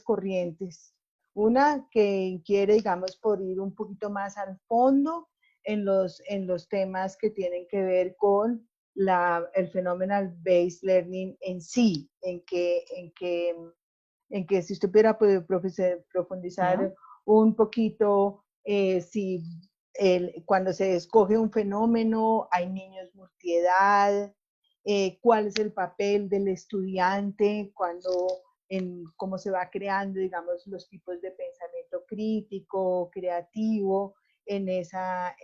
[SPEAKER 2] corrientes. Una que quiere, digamos, por ir un poquito más al fondo en los temas que tienen que ver con el phenomenal based learning en sí, en que si usted pudiera profundizar un poquito, si cuando se escoge un fenómeno, hay niños multiedad, cuál es el papel del estudiante cómo se va creando, digamos, los tipos de pensamiento crítico, creativo en esa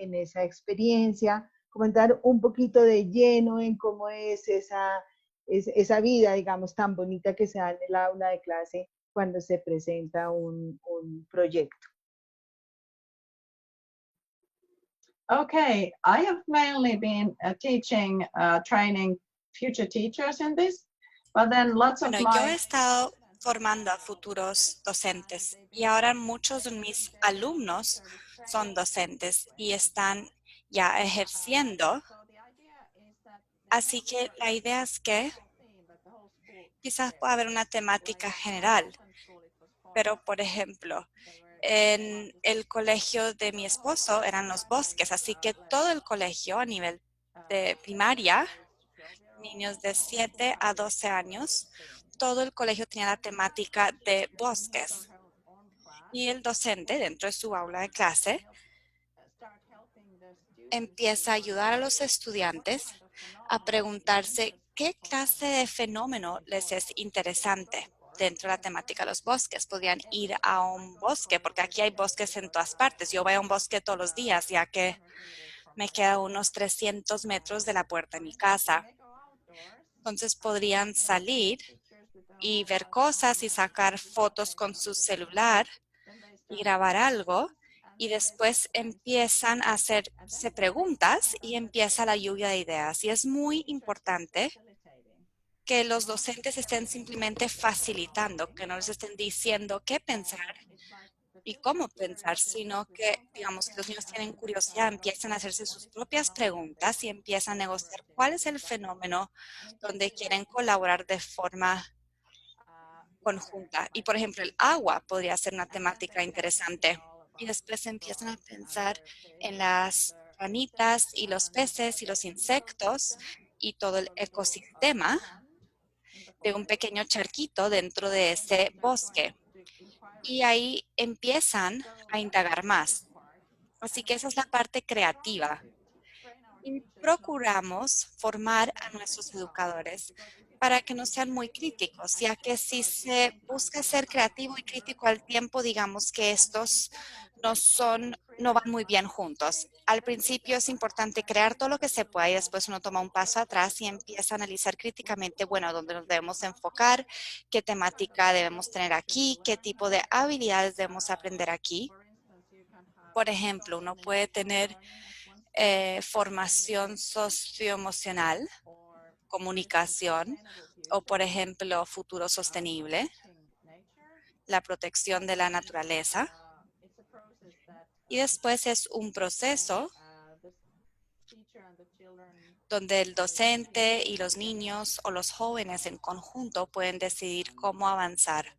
[SPEAKER 2] experiencia, comentar un poquito de lleno en cómo es esa vida, digamos, tan bonita que se da en el aula de clase cuando se presenta un proyecto.
[SPEAKER 3] Okay, I have mainly been teaching, training future teachers in this, but then lots of
[SPEAKER 4] Bueno, yo he
[SPEAKER 3] my
[SPEAKER 4] estado formando a futuros docentes y ahora muchos de mis alumnos son docentes y están ya ejerciendo. Así que la idea es que quizás pueda haber una temática general, pero por ejemplo, en el colegio de mi esposo eran los bosques, así que todo el colegio a nivel de primaria, niños de 7 a 12 años, todo el colegio tenía la temática de bosques. Y el docente, dentro de su aula de clase, empieza a ayudar a los estudiantes a preguntarse qué clase de fenómeno les es interesante dentro de la temática de los bosques. Podrían ir a un bosque, porque aquí hay bosques en todas partes. Yo voy a un bosque todos los días, ya que me queda unos 300 metros de la puerta de mi casa. Entonces podrían salir y ver cosas y sacar fotos con su celular y grabar algo. Y después empiezan a hacerse preguntas y empieza la lluvia de ideas. Y es muy importante que los docentes estén simplemente facilitando, que no les estén diciendo qué pensar y cómo pensar, sino que, digamos, que los niños tienen curiosidad, empiezan a hacerse sus propias preguntas y empiezan a negociar cuál es el fenómeno donde quieren colaborar de forma conjunta. Y, por ejemplo, el agua podría ser una temática interesante. Y después empiezan a pensar en las ranitas y los peces y los insectos y todo el ecosistema de un pequeño charquito dentro de ese bosque. Y ahí empiezan a indagar más. Así que esa es la parte creativa. Y procuramos formar a nuestros educadores para que no sean muy críticos, ya que si se busca ser creativo y crítico al tiempo, digamos que estos no van muy bien juntos. Al principio es importante crear todo lo que se pueda y después uno toma un paso atrás y empieza a analizar críticamente, bueno, dónde nos debemos enfocar, qué temática debemos tener aquí, qué tipo de habilidades debemos aprender aquí. Por ejemplo, uno puede tener formación socioemocional, comunicación o, por ejemplo, futuro sostenible, la protección de la naturaleza. Y después es un proceso donde el docente y los niños o los jóvenes en conjunto pueden decidir cómo avanzar.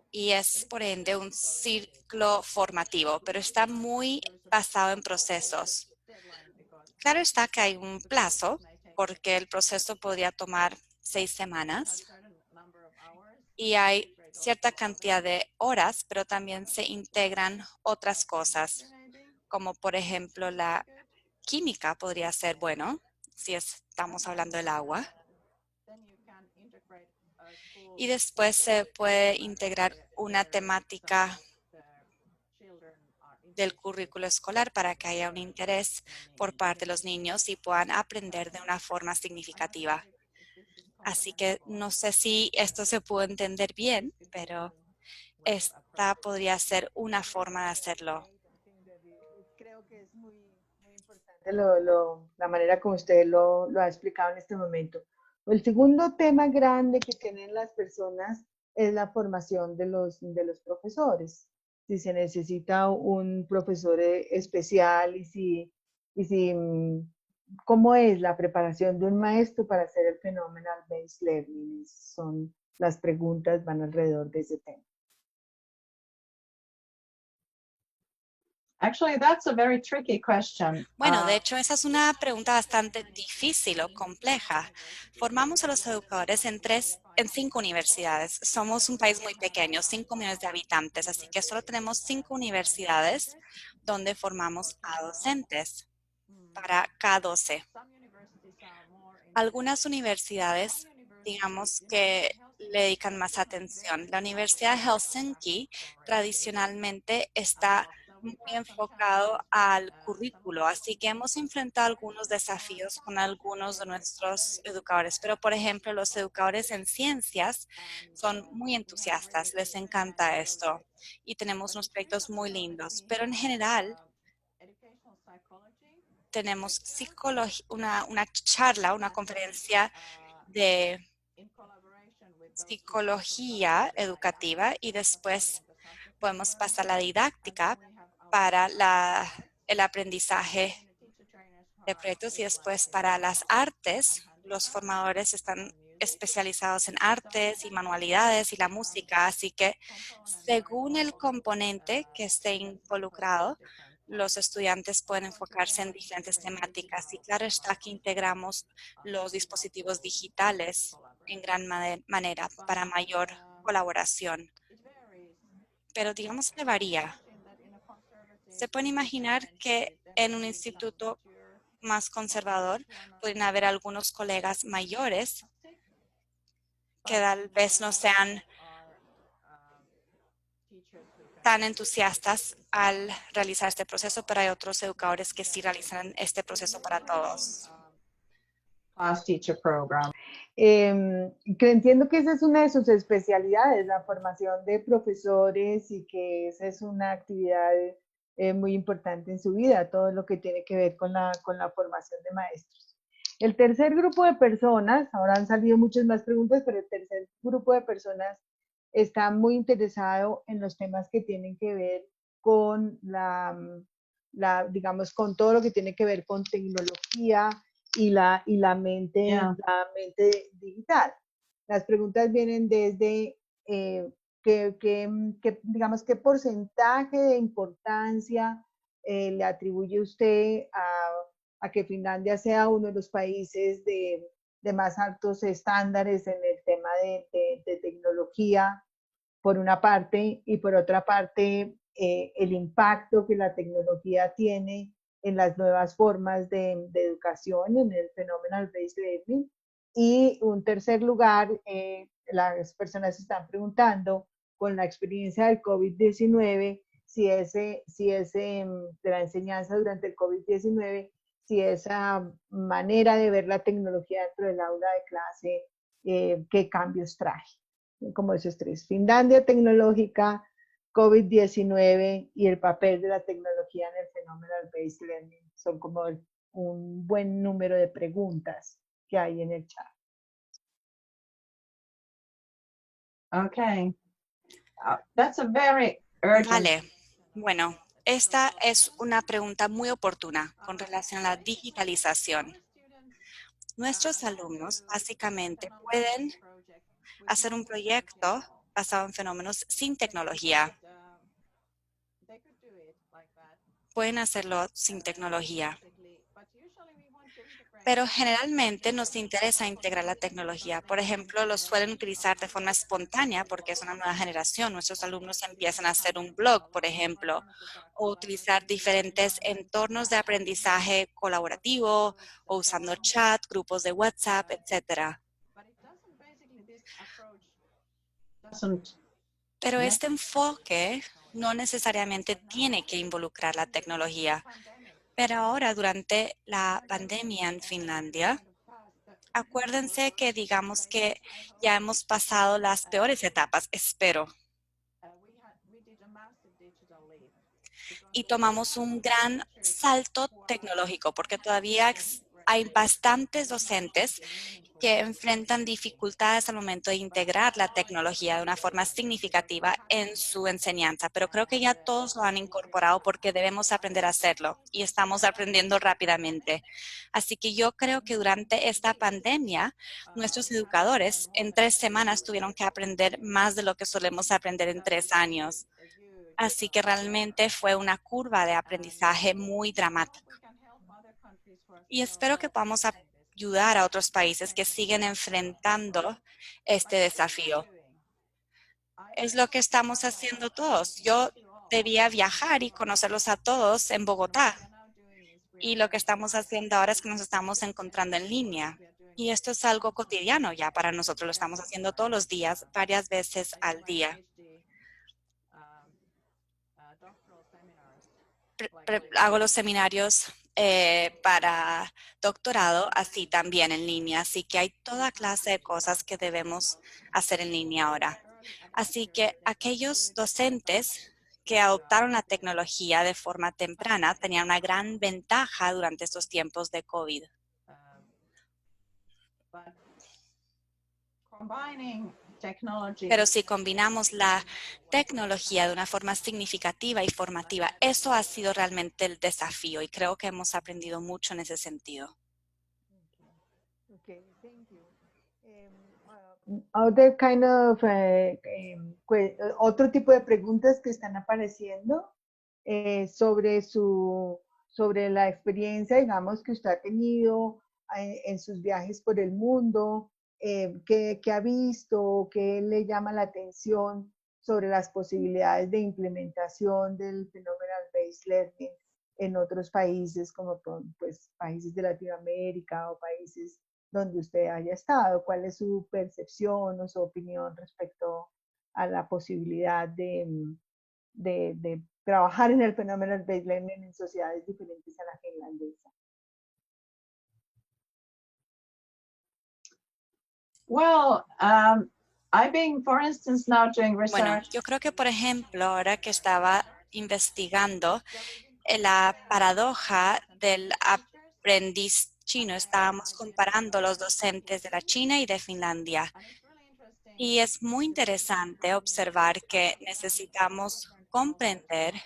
[SPEAKER 4] Y es, por ende, un ciclo formativo, pero está muy basado en procesos. Claro está que hay un plazo, porque el proceso podría tomar 6 semanas y hay cierta cantidad de horas, pero también se integran otras cosas, como por ejemplo la química podría ser bueno, si estamos hablando del agua. Y después se puede integrar una temática del currículo escolar para que haya un interés por parte de los niños y puedan aprender de una forma significativa. Así que no sé si esto se puede entender bien, pero esta podría ser una forma de hacerlo.
[SPEAKER 2] Creo que es muy importante la manera como usted lo ha explicado en este momento. El segundo tema grande que tienen las personas es la formación de los profesores. Si se necesita un profesor especial y si cómo es la preparación de un maestro para hacer el Phenomenal Based Learning. Son las preguntas, van alrededor de ese tema.
[SPEAKER 3] Actually, that's a very tricky question.
[SPEAKER 4] Bueno, de hecho, esa es una pregunta bastante difícil o compleja. Formamos a los educadores en 5 universidades. Somos un país muy pequeño, 5 millones de habitantes, así que solo tenemos 5 universidades donde formamos a docentes para K12. Algunas universidades, digamos que le dedican más atención. La Universidad de Helsinki tradicionalmente está muy enfocado al currículo, así que hemos enfrentado algunos desafíos con algunos de nuestros educadores, pero por ejemplo los educadores en ciencias son muy entusiastas, les encanta esto y tenemos unos proyectos muy lindos, pero en general tenemos una charla, una conferencia de psicología educativa y después podemos pasar la didáctica para el aprendizaje de proyectos y después para las artes. Los formadores están especializados en artes y manualidades y la música, así que según el componente que esté involucrado, los estudiantes pueden enfocarse en diferentes temáticas y claro está que integramos los dispositivos digitales en gran manera para mayor colaboración. Pero digamos que varía. Se puede imaginar que en un instituto más conservador pueden haber algunos colegas mayores que tal vez no sean tan entusiastas al realizar este proceso, pero hay otros educadores que sí realizan este proceso para todos.
[SPEAKER 3] Class teacher program.
[SPEAKER 2] Que entiendo que esa es una de sus especialidades, la formación de profesores y que esa es una actividad muy importante en su vida, todo lo que tiene que ver con la formación de maestros. El tercer grupo de personas, ahora han salido muchas más preguntas, pero el tercer grupo de personas está muy interesado en los temas que tienen que ver con digamos, con todo lo que tiene que ver con tecnología y la mente,
[SPEAKER 3] Yeah.
[SPEAKER 2] la mente digital. Las preguntas vienen desde digamos, qué porcentaje de importancia le atribuye usted a que Finlandia sea uno de los países de más altos estándares en el tema de tecnología, por una parte, y por otra parte, el impacto que la tecnología tiene en las nuevas formas de educación, en el Phenomenal Based Learning. Y un tercer lugar, las personas se están preguntando, con la experiencia del COVID-19, si de la enseñanza durante el COVID-19, si esa manera de ver la tecnología dentro del aula de clase, qué cambios trae. Como esos tres: Finlandia tecnológica, COVID-19 y el papel de la tecnología en el Phenomenal Based Learning. Son como un buen número de preguntas que hay en el chat.
[SPEAKER 3] Okay. That's a very urgent.
[SPEAKER 4] Vale, bueno, esta es una pregunta muy oportuna con relación a la digitalización. Nuestros alumnos básicamente pueden hacer un proyecto basado en fenómenos sin tecnología. Pueden hacerlo sin tecnología. pero generalmente nos interesa integrar la tecnología. Por ejemplo, lo suelen utilizar de forma espontánea porque es una nueva generación. Nuestros alumnos empiezan a hacer un blog, por ejemplo, o utilizar diferentes entornos de aprendizaje colaborativo o usando chat, grupos de WhatsApp, etcétera. Pero este enfoque no necesariamente tiene que involucrar la tecnología. Pero ahora, durante la pandemia en Finlandia, acuérdense que digamos que ya hemos pasado las peores etapas, espero, y tomamos un gran salto tecnológico, porque todavía hay bastantes docentes que enfrentan dificultades al momento de integrar la tecnología de una forma significativa en su enseñanza, pero creo que ya todos lo han incorporado porque debemos aprender a hacerlo y estamos aprendiendo rápidamente. Así que yo creo que durante esta pandemia, nuestros educadores en 3 semanas tuvieron que aprender más de lo que solemos aprender en 3 años. Así que realmente fue una curva de aprendizaje muy dramática. Y espero que podamos ayudar a otros países que siguen enfrentando este desafío. Es lo que estamos haciendo todos. Yo debía viajar y conocerlos a todos en Bogotá. Y lo que estamos haciendo ahora es que nos estamos encontrando en línea. Y esto es algo cotidiano ya para nosotros. Lo estamos haciendo todos los días, varias veces al día. Hago los seminarios para doctorado así también en línea, así que hay toda clase de cosas que debemos hacer en línea ahora. Así que aquellos docentes que adoptaron la tecnología de forma temprana tenían una gran ventaja durante estos tiempos de COVID. Pero si combinamos la tecnología de una forma significativa y formativa, eso ha sido realmente el desafío y creo que hemos aprendido mucho en ese sentido.
[SPEAKER 2] Okay, thank you. Other kind of, otro tipo de preguntas que están apareciendo sobre la experiencia, digamos, que usted ha tenido en sus viajes por el mundo, qué ha visto, qué le llama la atención sobre las posibilidades de implementación del Phenomenon-Based Learning en otros países, como pues, países de Latinoamérica o países donde usted haya estado. ¿Cuál es su percepción o su opinión respecto a la posibilidad de trabajar en el Phenomenon-Based Learning en sociedades diferentes a la finlandesa?
[SPEAKER 3] Well, I've been, for instance, now doing research.
[SPEAKER 4] Bueno, yo creo que, por ejemplo, ahora que estaba investigando la paradoja del aprendiz chino, estábamos comparando los docentes de la China y de Finlandia. Y es muy interesante observar que necesitamos comprender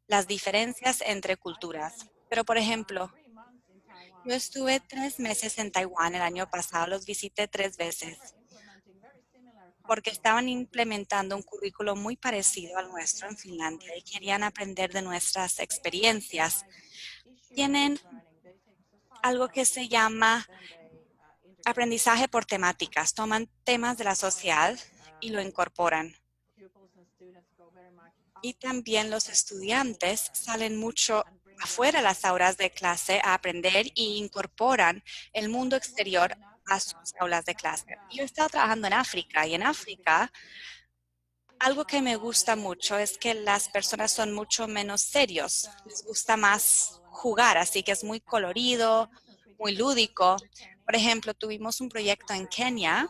[SPEAKER 4] las diferencias entre culturas. Pero, por ejemplo, yo estuve 3 meses en Taiwán el año pasado, los visité 3 veces, porque estaban implementando un currículo muy parecido al nuestro en Finlandia y querían aprender de nuestras experiencias. Tienen algo que se llama aprendizaje por temáticas. Toman temas de la sociedad y lo incorporan. Y también los estudiantes salen mucho afuera de las aulas de clase a aprender y incorporan el mundo exterior a sus aulas de clase. Yo he estado trabajando en África y en África algo que me gusta mucho es que las personas son mucho menos serios. Les gusta más jugar, así que es muy colorido, muy lúdico. Por ejemplo, tuvimos un proyecto en Kenia,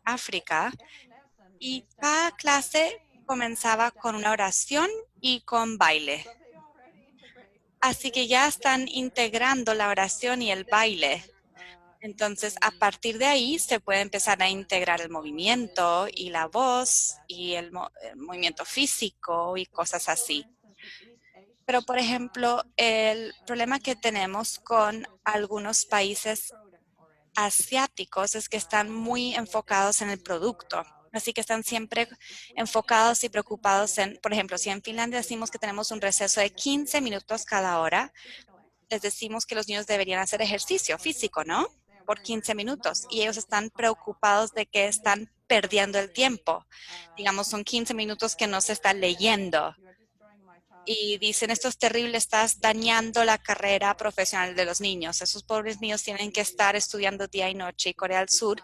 [SPEAKER 4] África, y cada clase comenzaba con una oración y con baile. Así que ya están integrando la oración y el baile. Entonces, a partir de ahí se puede empezar a integrar el movimiento y la voz y el movimiento físico y cosas así. Pero, por ejemplo, el problema que tenemos con algunos países asiáticos es que están muy enfocados en el producto. Así que están siempre enfocados y preocupados en, por ejemplo, si en Finlandia decimos que tenemos un receso de 15 minutos cada hora, les decimos que los niños deberían hacer ejercicio físico, ¿no? Por 15 minutos. Y ellos están preocupados de que están perdiendo el tiempo. Digamos, son 15 minutos que no se están leyendo. Y dicen, esto es terrible, estás dañando la carrera profesional de los niños. Esos pobres niños tienen que estar estudiando día y noche. Y Corea del Sur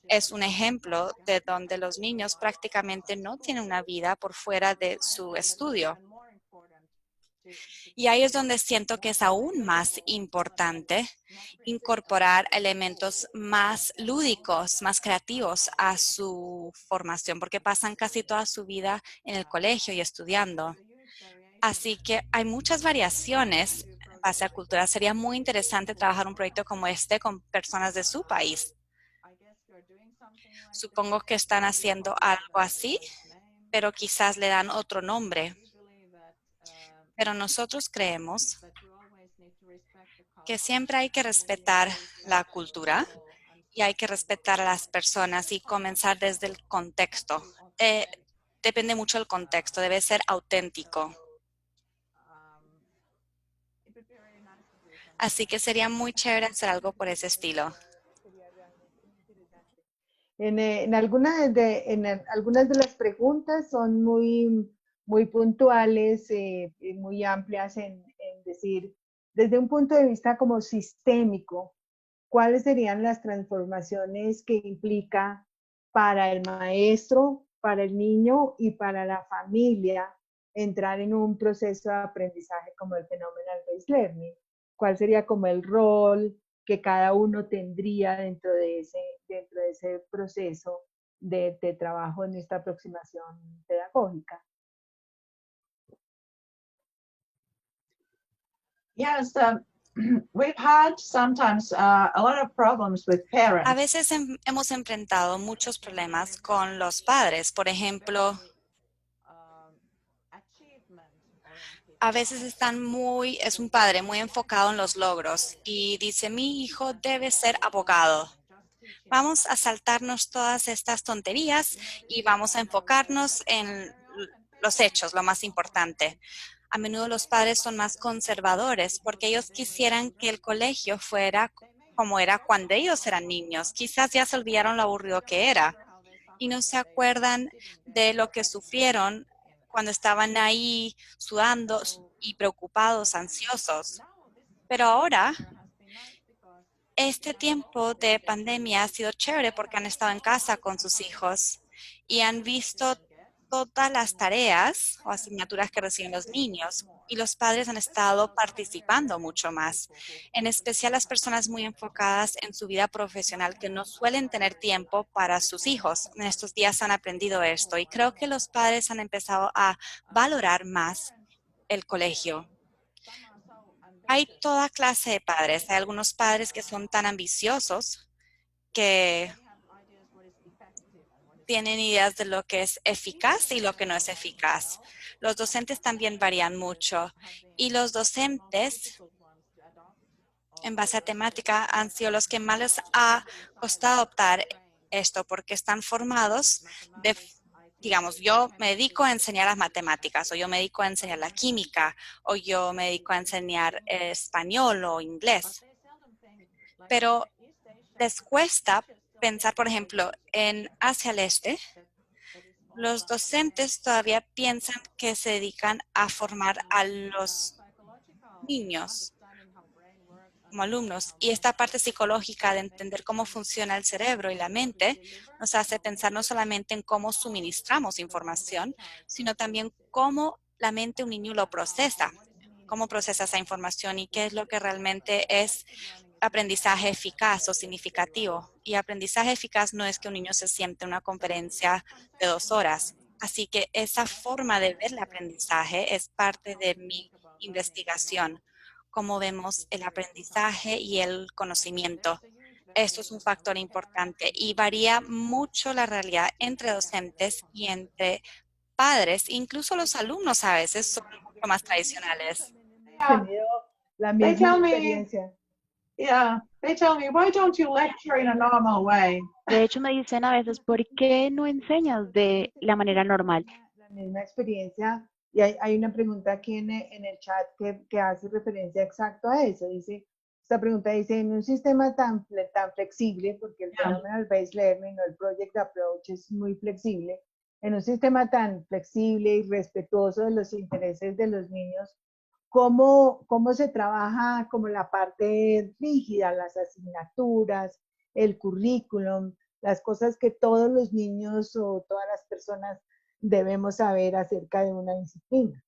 [SPEAKER 4] es un ejemplo de donde los niños prácticamente no tienen una vida por fuera de su estudio. Y ahí es donde siento que es aún más importante incorporar elementos más lúdicos, más creativos a su formación, porque pasan casi toda su vida en el colegio y estudiando. Así que hay muchas variaciones en base a cultura. Sería muy interesante trabajar un proyecto como este con personas de su país. Supongo que están haciendo algo así, pero quizás le dan otro nombre. Pero nosotros creemos que siempre hay que respetar la cultura y hay que respetar a las personas y comenzar desde el contexto. Depende mucho del contexto, debe ser auténtico. Así que sería muy chévere hacer algo por ese estilo.
[SPEAKER 2] En algunas de las preguntas son muy puntuales y muy amplias en decir, desde un punto de vista como sistémico, ¿cuáles serían las transformaciones que implica para el maestro, para el niño y para la familia entrar en un proceso de aprendizaje como el Phenomenal Based Learning? ¿Cuál sería como el rol que cada uno tendría dentro de ese proceso de trabajo en esta aproximación pedagógica?
[SPEAKER 3] Yes, we've had sometimes a lot of problems with parents.
[SPEAKER 4] A veces hemos enfrentado muchos problemas con los padres. Por ejemplo, a veces es un padre muy enfocado en los logros y dice, mi hijo debe ser abogado. Vamos a saltarnos todas estas tonterías y vamos a enfocarnos en los hechos, lo más importante. A menudo los padres son más conservadores porque ellos quisieran que el colegio fuera como era cuando ellos eran niños. Quizás ya se olvidaron lo aburrido que era y no se acuerdan de lo que sufrieron cuando estaban ahí sudando y preocupados, ansiosos. Pero ahora, este tiempo de pandemia ha sido chévere porque han estado en casa con sus hijos y han visto todas las tareas o asignaturas que reciben los niños y los padres han estado participando mucho más, en especial las personas muy enfocadas en su vida profesional que no suelen tener tiempo para sus hijos. En estos días han aprendido esto y creo que los padres han empezado a valorar más el colegio. Hay toda clase de padres. Hay algunos padres que son tan ambiciosos que tienen ideas de lo que es eficaz y lo que no es eficaz. Los docentes también varían mucho y los docentes en base a temática han sido los que más les ha costado adoptar esto porque están formados digamos, yo me dedico a enseñar las matemáticas o yo me dedico a enseñar la química o yo me dedico a enseñar español o inglés. Pero les cuesta pensar, por ejemplo, en Asia del Este, los docentes todavía piensan que se dedican a formar a los niños como alumnos. Y esta parte psicológica de entender cómo funciona el cerebro y la mente nos hace pensar no solamente en cómo suministramos información, sino también cómo la mente de un niño lo procesa, cómo procesa esa información y qué es lo que realmente es aprendizaje eficaz o significativo. Y aprendizaje eficaz no es que un niño se siente en una conferencia de 2 horas. Así que esa forma de ver el aprendizaje es parte de mi investigación, cómo vemos el aprendizaje y el conocimiento. Esto es un factor importante y varía mucho la realidad entre docentes y entre padres. Incluso los alumnos a veces son mucho más tradicionales.
[SPEAKER 2] Tenido la
[SPEAKER 3] They
[SPEAKER 2] misma
[SPEAKER 3] tell me-
[SPEAKER 2] experiencia.
[SPEAKER 3] Yeah, they tell me, why don't you lecture in a normal way?
[SPEAKER 5] De hecho, me dicen a veces, ¿por qué no enseñas de la manera normal?
[SPEAKER 2] La misma experiencia Y hay una pregunta aquí en el chat que hace referencia exacto a eso. Dice, esta pregunta dice, en un sistema tan flexible, porque el Phenomenal Based Learning o el Project Approach es muy flexible, en un sistema tan flexible y respetuoso de los intereses de los niños, ¿cómo se trabaja como la parte rígida, las asignaturas, el currículum, las cosas que todos los niños o todas las personas debemos saber acerca de una disciplina?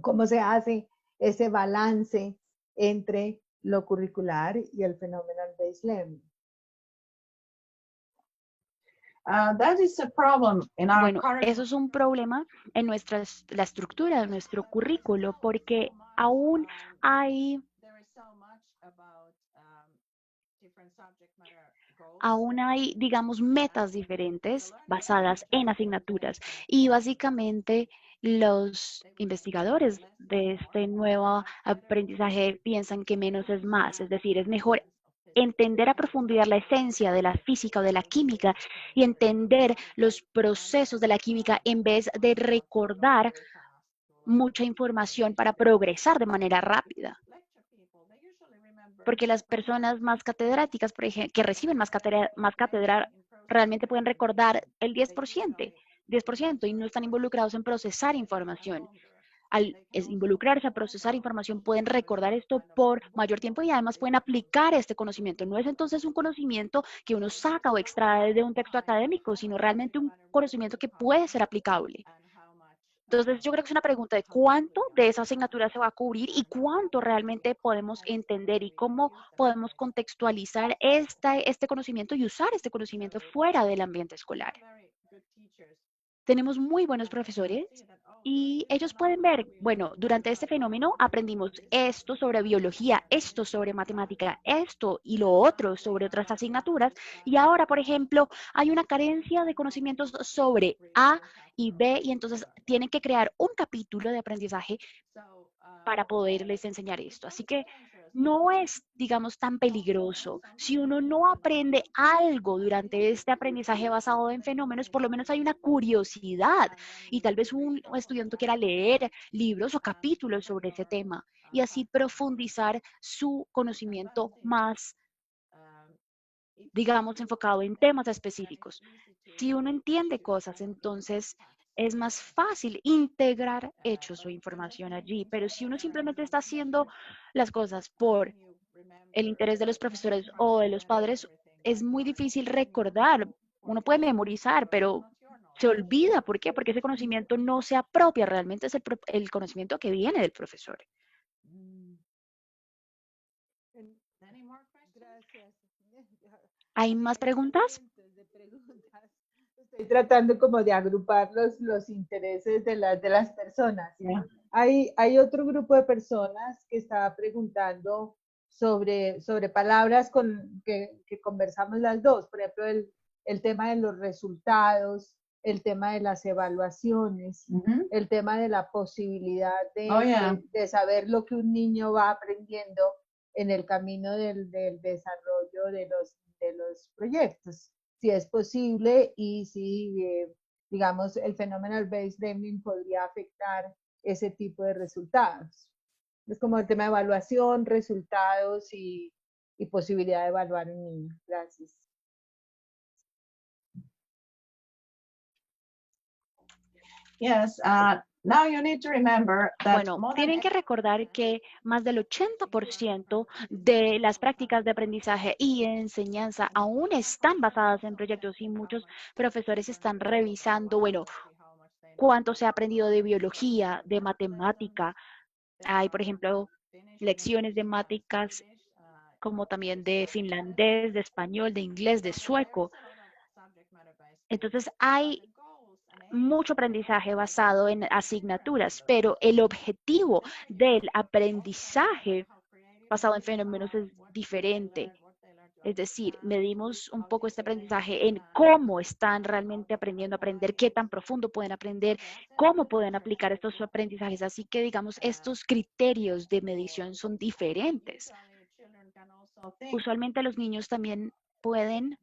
[SPEAKER 2] ¿Cómo se hace ese balance entre lo curricular y el Phenomenal Based Learning?
[SPEAKER 3] That is a problem in our
[SPEAKER 5] Bueno,
[SPEAKER 3] curriculum.
[SPEAKER 5] eso es un problema en la estructura de nuestro currículo, porque aún hay
[SPEAKER 3] There is so much about different subject matter goals.
[SPEAKER 5] aún hay, digamos, metas diferentes basadas en asignaturas. Y básicamente los investigadores de este nuevo aprendizaje piensan que menos es más, es decir, es mejor entender a profundidad la esencia de la física o de la química y entender los procesos de la química en vez de recordar mucha información para progresar de manera rápida. Porque las personas más catedráticas, por ejemplo, que reciben más cátedra, realmente pueden recordar el 10% y no están involucrados en procesar información. Al involucrarse a procesar información, pueden recordar esto por mayor tiempo y además pueden aplicar este conocimiento. No es entonces un conocimiento que uno saca o extrae de un texto académico, sino realmente un conocimiento que puede ser aplicable. Entonces, yo creo que es una pregunta de cuánto de esa asignatura se va a cubrir y cuánto realmente podemos entender y cómo podemos contextualizar este conocimiento y usar este conocimiento fuera del ambiente escolar. Tenemos muy buenos profesores y ellos pueden ver, bueno, durante este fenómeno aprendimos esto sobre biología, esto sobre matemática, esto y lo otro sobre otras asignaturas. Y ahora, por ejemplo, hay una carencia de conocimientos sobre A y B y entonces tienen que crear un capítulo de aprendizaje para poderles enseñar esto. Así que no es, digamos, tan peligroso. Si uno no aprende algo durante este aprendizaje basado en fenómenos, por lo menos hay una curiosidad y tal vez un estudiante quiera leer libros o capítulos sobre ese tema y así profundizar su conocimiento más, digamos, enfocado en temas específicos. Si uno entiende cosas, entonces es más fácil integrar hechos o información allí, pero si uno simplemente está haciendo las cosas por el interés de los profesores o de los padres, es muy difícil recordar. Uno puede memorizar, pero se olvida. ¿Por qué? Porque ese conocimiento no se apropia, realmente es el conocimiento que viene del profesor.
[SPEAKER 2] Gracias.
[SPEAKER 5] ¿Hay más preguntas?
[SPEAKER 2] Estoy tratando como de agrupar los intereses de las personas.
[SPEAKER 3] Yeah.
[SPEAKER 2] Hay otro grupo de personas que estaba preguntando sobre palabras que conversamos las dos, por ejemplo, el tema de los resultados, el tema de las evaluaciones, el tema de la posibilidad de saber lo que un niño va aprendiendo en el camino del desarrollo de los proyectos, si es posible y si, digamos, el Phenomenal Based Learning podría afectar ese tipo de resultados. Es como el tema de evaluación, resultados y posibilidad de evaluar un niño. Gracias.
[SPEAKER 3] Yes, now you need to remember that
[SPEAKER 5] Bueno, tienen que recordar que más del 80% de las prácticas de aprendizaje y enseñanza aún están basadas en proyectos y muchos profesores están revisando, bueno, cuánto se ha aprendido de biología, de matemática. Hay, por ejemplo, lecciones de matemáticas como también de finlandés, de español, de inglés, de sueco. Entonces, hay mucho aprendizaje basado en asignaturas, pero el objetivo del aprendizaje basado en fenómenos es diferente. Es decir, medimos un poco este aprendizaje en cómo están realmente aprendiendo a aprender, qué tan profundo pueden aprender, cómo pueden aplicar estos aprendizajes. Así que, digamos, estos criterios de medición son diferentes. Usualmente los niños también pueden,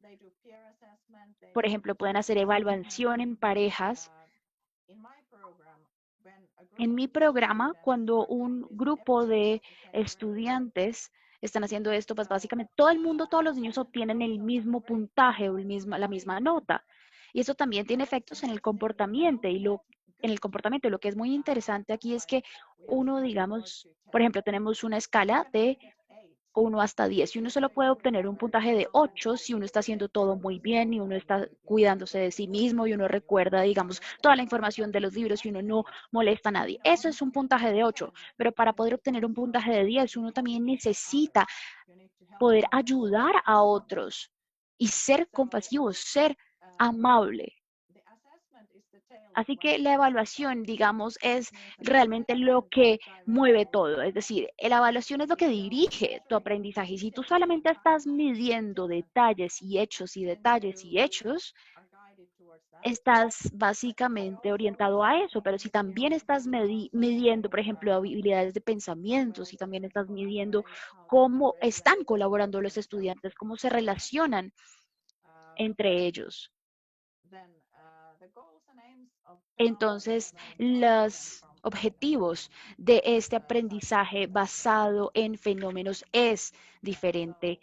[SPEAKER 5] por ejemplo, pueden hacer evaluación en parejas. En mi programa, cuando un grupo de estudiantes están haciendo esto, pues básicamente todo el mundo, todos los niños obtienen el mismo puntaje o la misma nota. Y eso también tiene efectos en el comportamiento en el comportamiento. Lo que es muy interesante aquí es que uno, digamos, por ejemplo, tenemos una escala de 1 hasta 10 y uno solo puede obtener un puntaje de 8 si uno está haciendo todo muy bien y uno está cuidándose de sí mismo y uno recuerda, digamos, toda la información de los libros y uno no molesta a nadie. Eso es un puntaje de 8, pero para poder obtener un puntaje de 10 uno también necesita poder ayudar a otros y ser compasivo, ser amable. Así que la evaluación, digamos, es realmente lo que mueve todo. Es decir, la evaluación es lo que dirige tu aprendizaje. Y si tú solamente estás midiendo detalles y hechos y detalles y hechos, estás básicamente orientado a eso. Pero si también estás midiendo, por ejemplo, habilidades de pensamiento, si también estás midiendo cómo están colaborando los estudiantes, cómo se relacionan entre ellos. Entonces, los objetivos de este aprendizaje basado en fenómenos es diferente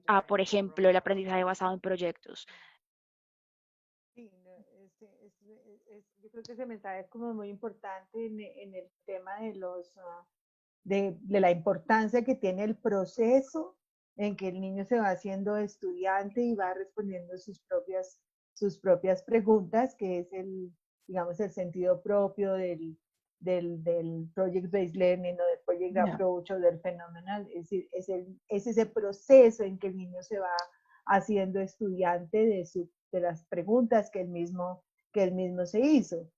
[SPEAKER 5] a, por ejemplo, el aprendizaje basado en proyectos.
[SPEAKER 2] Sí, no, yo creo que ese mensaje es como muy importante en el tema de de la importancia que tiene el proceso en que el niño se va haciendo estudiante y va respondiendo sus propias preguntas, que es digamos, el sentido propio del Project-Based Learning o del Project
[SPEAKER 3] Yeah.
[SPEAKER 2] Approach o del Phenomenal. Es decir, es ese proceso en que el niño se va haciendo estudiante de las preguntas que él mismo se hizo.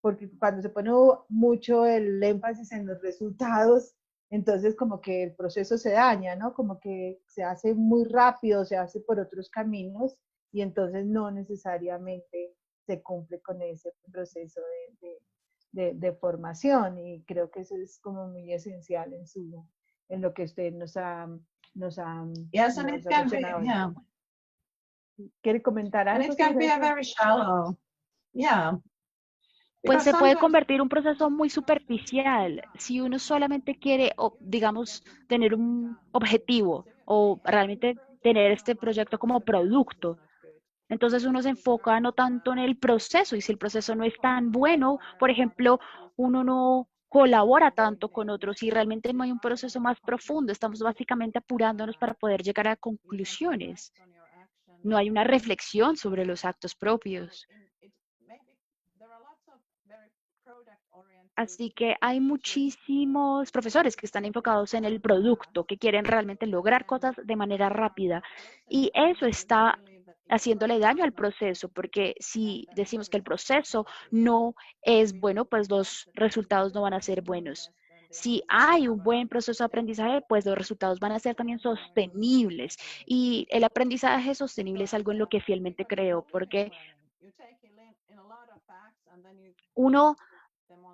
[SPEAKER 2] Porque cuando se pone mucho el énfasis en los resultados, entonces como que el proceso se daña, ¿no? Como que se hace muy rápido, se hace por otros caminos y entonces no necesariamente se cumple con ese proceso de formación y creo que eso es como muy esencial en lo que usted nos ha,
[SPEAKER 3] Yes, and
[SPEAKER 2] nos
[SPEAKER 3] it
[SPEAKER 2] ha
[SPEAKER 3] can be,
[SPEAKER 2] mencionado.
[SPEAKER 3] yeah,
[SPEAKER 2] ¿Quiere comentar
[SPEAKER 3] and
[SPEAKER 2] algo
[SPEAKER 3] it can
[SPEAKER 2] sobre
[SPEAKER 3] be a
[SPEAKER 2] eso?
[SPEAKER 3] very shallow, yeah,
[SPEAKER 5] Pues
[SPEAKER 3] because
[SPEAKER 5] se puede
[SPEAKER 3] sometimes
[SPEAKER 5] convertir un proceso muy superficial si uno solamente quiere, digamos, tener un objetivo o realmente tener este proyecto como producto. Entonces uno se enfoca no tanto en el proceso y si el proceso no es tan bueno, por ejemplo, uno no colabora tanto con otros y realmente no hay un proceso más profundo. Estamos básicamente apurándonos para poder llegar a conclusiones. No hay una reflexión sobre los actos propios. Así que hay muchísimos profesores que están enfocados en el producto, que quieren realmente lograr cosas de manera rápida. Y eso está haciéndole daño al proceso, porque si decimos que el proceso no es bueno, pues los resultados no van a ser buenos. Si hay un buen proceso de aprendizaje, pues los resultados van a ser también sostenibles. Y el aprendizaje sostenible es algo en lo que fielmente creo, porque uno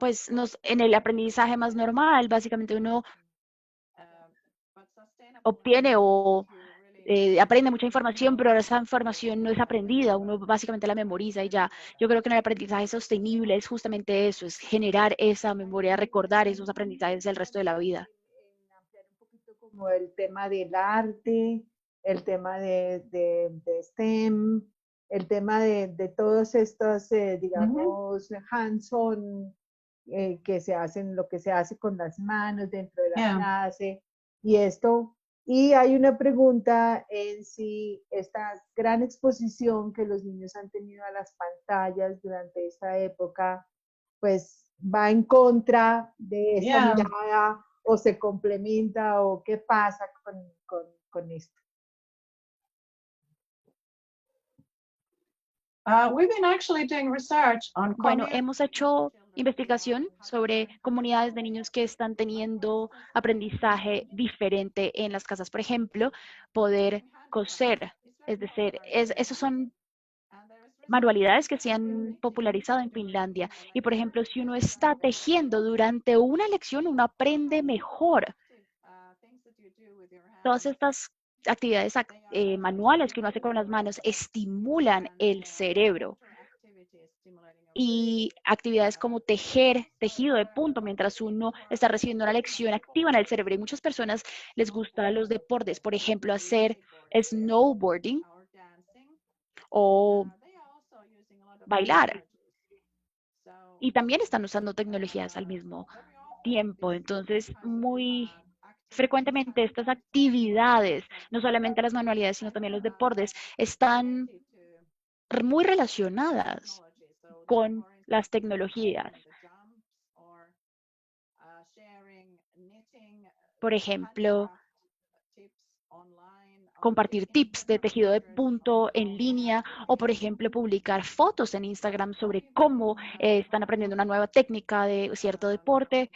[SPEAKER 5] pues en el aprendizaje más normal, básicamente uno obtiene o aprende mucha información, pero esa información no es aprendida, uno básicamente la memoriza y ya. Yo creo que en el aprendizaje sostenible es justamente eso, es generar esa memoria, recordar esos aprendizajes del resto de la vida.
[SPEAKER 2] Ampliar un poquito como el tema del arte, el tema de STEM, el tema de todos estos, digamos, hands-on que se hacen, lo que se hace con las manos dentro de la
[SPEAKER 3] yeah,
[SPEAKER 2] clase y esto. Y hay una pregunta en si esta gran exposición que los niños han tenido a las pantallas durante esta época, pues va en contra de esta
[SPEAKER 3] yeah.
[SPEAKER 2] mirada o se complementa o qué pasa con esto.
[SPEAKER 3] We've been actually doing research on
[SPEAKER 5] Bueno, hemos hecho investigación sobre comunidades de niños que están teniendo aprendizaje diferente en las casas. Por ejemplo, poder coser. Es decir, esos son manualidades que se han popularizado en Finlandia. Y, por ejemplo, si uno está tejiendo durante una lección, uno aprende mejor. Todas estas actividades manuales que uno hace con las manos estimulan el cerebro. y actividades como tejer tejido de punto mientras uno está recibiendo una lección activan el cerebro. Y muchas personas les gustan los deportes, por ejemplo, hacer snowboarding o bailar. Y también están usando tecnologías al mismo tiempo. Entonces, muy frecuentemente estas actividades, no solamente las manualidades, sino también los deportes, están muy relacionadas con las tecnologías. Por ejemplo, compartir tips de tejido de punto en línea o, por ejemplo, publicar fotos en Instagram sobre cómo están aprendiendo una nueva técnica de cierto deporte.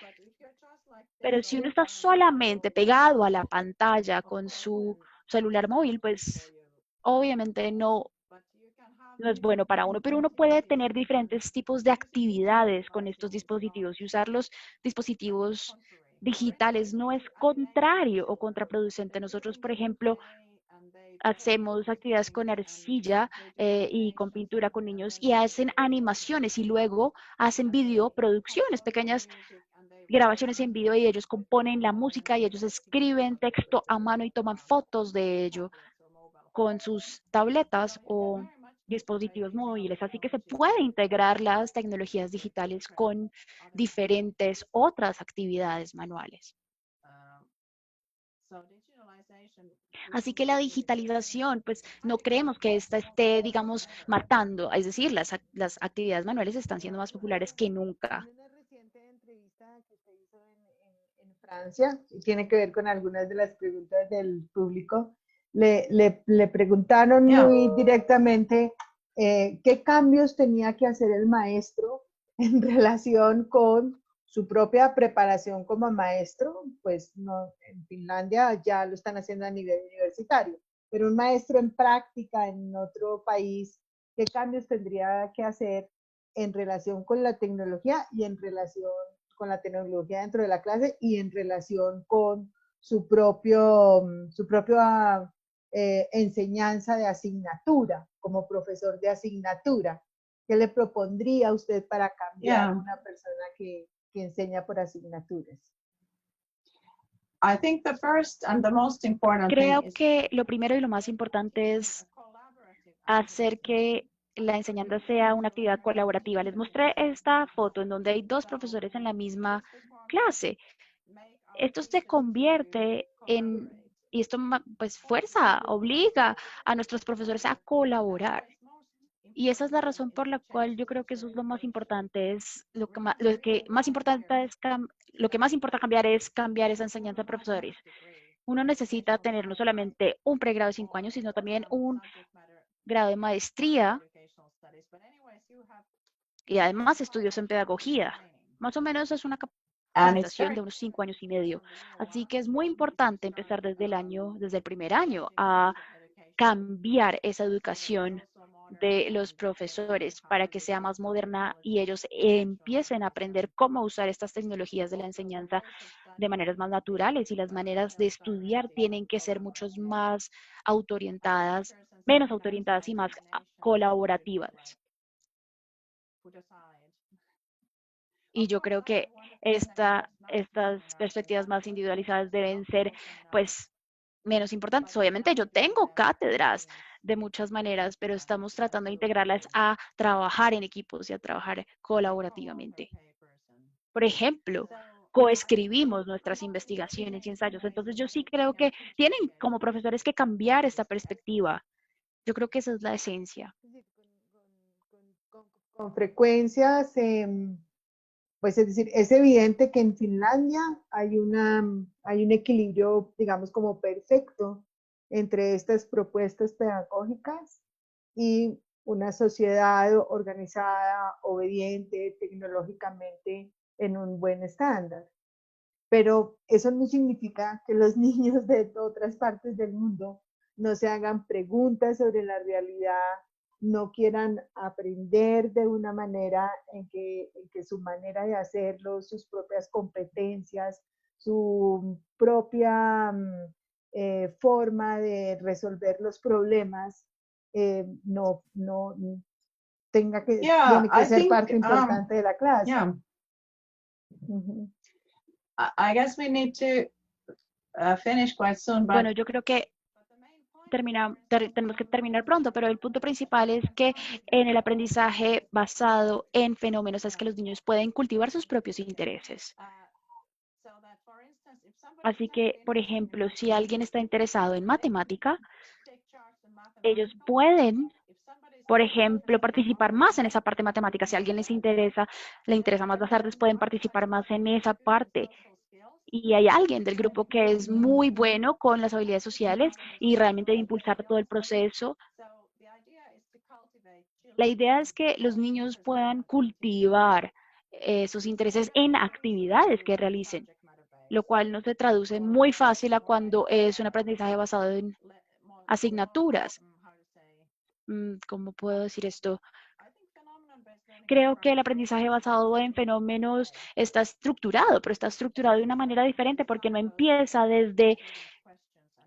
[SPEAKER 5] Pero si uno está solamente pegado a la pantalla con su celular móvil, pues obviamente no es bueno para uno, pero uno puede tener diferentes tipos de actividades con estos dispositivos y usar los dispositivos digitales no es contrario o contraproducente. Nosotros, por ejemplo, hacemos actividades con arcilla y con pintura con niños y hacen animaciones y luego hacen videoproducciones, pequeñas grabaciones en video y ellos componen la música y ellos escriben texto a mano y toman fotos de ello con sus tabletas o dispositivos móviles. Así que se puede integrar las tecnologías digitales con diferentes otras actividades manuales. Así que la digitalización, pues no creemos que esta esté, digamos, matando, es decir, las actividades manuales están siendo más populares que nunca.
[SPEAKER 2] En una reciente entrevista que se hizo en Francia, y tiene que ver con algunas de las preguntas del público, le preguntaron muy directamente qué cambios tenía que hacer el maestro en relación con su propia preparación como maestro, pues no, en Finlandia ya lo están haciendo a nivel universitario, pero un maestro en práctica en otro país, ¿qué cambios tendría que hacer en relación con la tecnología y en relación con la tecnología dentro de la clase y en relación con su propia enseñanza de asignatura, como profesor de asignatura? ¿Qué le propondría usted para cambiar a una persona que enseña por asignaturas?
[SPEAKER 3] I think the first and the most important thing
[SPEAKER 5] Creo
[SPEAKER 3] is
[SPEAKER 5] que lo primero y lo más importante es hacer que la enseñanza sea una actividad colaborativa. Les mostré esta foto en donde hay dos profesores en la misma clase. Esto se convierte en, y esto pues fuerza, obliga a nuestros profesores a colaborar. Y esa es la razón por la cual yo creo que eso es lo más importante, es lo que más importante es lo que más importa cambiar es cambiar esa enseñanza a profesores. Uno necesita tener no solamente un pregrado de 5 años, sino también un grado de maestría y además estudios en pedagogía. Más o menos es una
[SPEAKER 3] and it's
[SPEAKER 5] capacitación de unos 5 años y medio. Así que es muy importante empezar desde el primer año a cambiar esa educación de los profesores para que sea más moderna y ellos empiecen a aprender cómo usar estas tecnologías de la enseñanza de maneras más naturales y las maneras de estudiar tienen que ser muchos más autoorientadas, menos autoorientadas y más colaborativas. Y yo creo que estas perspectivas más individualizadas deben ser, pues, menos importantes. Obviamente yo tengo cátedras de muchas maneras, pero estamos tratando de integrarlas a trabajar en equipos y a trabajar colaborativamente. Por ejemplo, coescribimos nuestras investigaciones y ensayos. Entonces yo sí creo que tienen como profesores que cambiar esta perspectiva. Yo creo que esa es la esencia.
[SPEAKER 2] Con frecuencia pues es decir, es evidente que en Finlandia hay un equilibrio, digamos, como perfecto entre estas propuestas pedagógicas y una sociedad organizada, obediente, tecnológicamente en un buen estándar. Pero eso no significa que los niños de otras partes del mundo no se hagan preguntas sobre la realidad, no quieran aprender de una manera en que su manera de hacerlo, sus propias competencias, su propia forma de resolver los problemas, no tiene que
[SPEAKER 3] I
[SPEAKER 2] ser
[SPEAKER 3] think,
[SPEAKER 2] parte importante de la clase.
[SPEAKER 3] yeah,
[SPEAKER 2] Ujú.
[SPEAKER 3] I guess we need to finish quite soon, but
[SPEAKER 5] Bueno, yo creo que tenemos que terminar pronto, pero el punto principal es que en el aprendizaje basado en fenómenos es que los niños pueden cultivar sus propios intereses. Así que, por ejemplo, si alguien está interesado en matemática, ellos pueden, por ejemplo, participar más en esa parte matemática. Si a alguien le interesa más las artes, pueden participar más en esa parte. Y hay alguien del grupo que es muy bueno con las habilidades sociales y realmente de impulsar todo el proceso. La idea es que los niños puedan cultivar sus intereses en actividades que realicen, lo cual no se traduce muy fácil a cuando es un aprendizaje basado en asignaturas. ¿Cómo puedo decir esto? Creo que el aprendizaje basado en fenómenos está estructurado, pero está estructurado de una manera diferente porque no empieza desde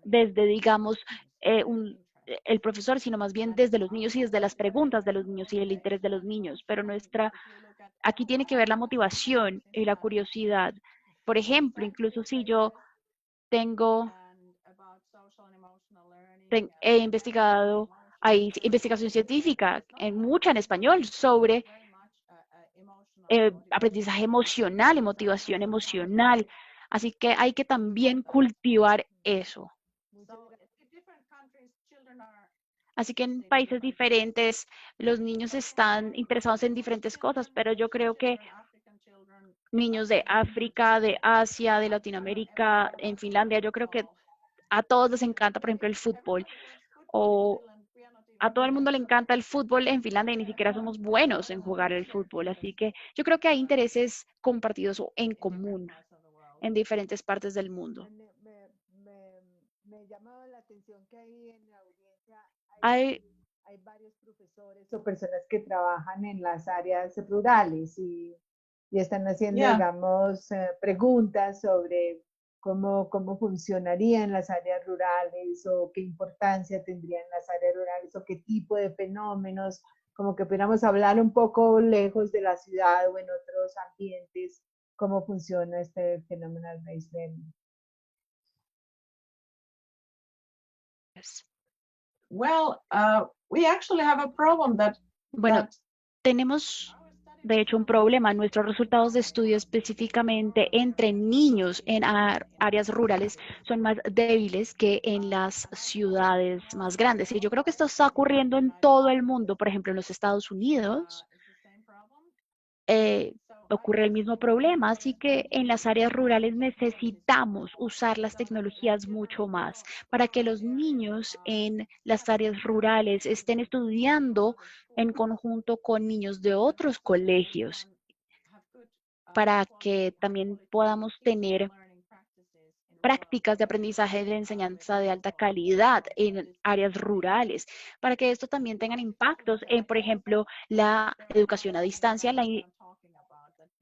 [SPEAKER 5] digamos, el profesor, sino más bien desde los niños y desde las preguntas de los niños y el interés de los niños. Pero aquí tiene que ver la motivación y la curiosidad. Por ejemplo, incluso si yo tengo he investigado, hay investigación científica, mucha en español, sobre aprendizaje emocional y motivación emocional. Así que hay que también cultivar eso. Así que en países diferentes los niños están interesados en diferentes cosas, pero yo creo que niños de África, de Asia, de Latinoamérica, en Finlandia, yo creo que a todos les encanta, por ejemplo, el fútbol. O a todo el mundo le encanta el fútbol en Finlandia y ni siquiera somos buenos en jugar el fútbol. Así que yo creo que hay intereses compartidos o en común en diferentes partes del mundo.
[SPEAKER 2] Me llama la atención que ahí en la audiencia
[SPEAKER 5] Hay,
[SPEAKER 2] hay varios profesores o personas que trabajan en las áreas rurales y están haciendo,
[SPEAKER 3] Yeah.
[SPEAKER 2] digamos, preguntas sobre cómo funcionarían las áreas rurales o qué importancia tendrían las áreas rurales o qué tipo de fenómenos, como que pudiéramos hablar un poco lejos de la ciudad o en otros ambientes, cómo funciona este phenomenal based learning.
[SPEAKER 3] well, we actually have a problem
[SPEAKER 5] bueno, tenemos de hecho un problema. Nuestros resultados de estudio específicamente entre niños en áreas rurales son más débiles que en las ciudades más grandes. Y yo creo que esto está ocurriendo en todo el mundo. Por ejemplo, en los Estados Unidos ocurre el mismo problema. Así que en las áreas rurales necesitamos usar las tecnologías mucho más para que los niños en las áreas rurales estén estudiando en conjunto con niños de otros colegios, para que también podamos tener prácticas de aprendizaje de enseñanza de alta calidad en áreas rurales, para que esto también tenga impactos en, por ejemplo, la educación a distancia, la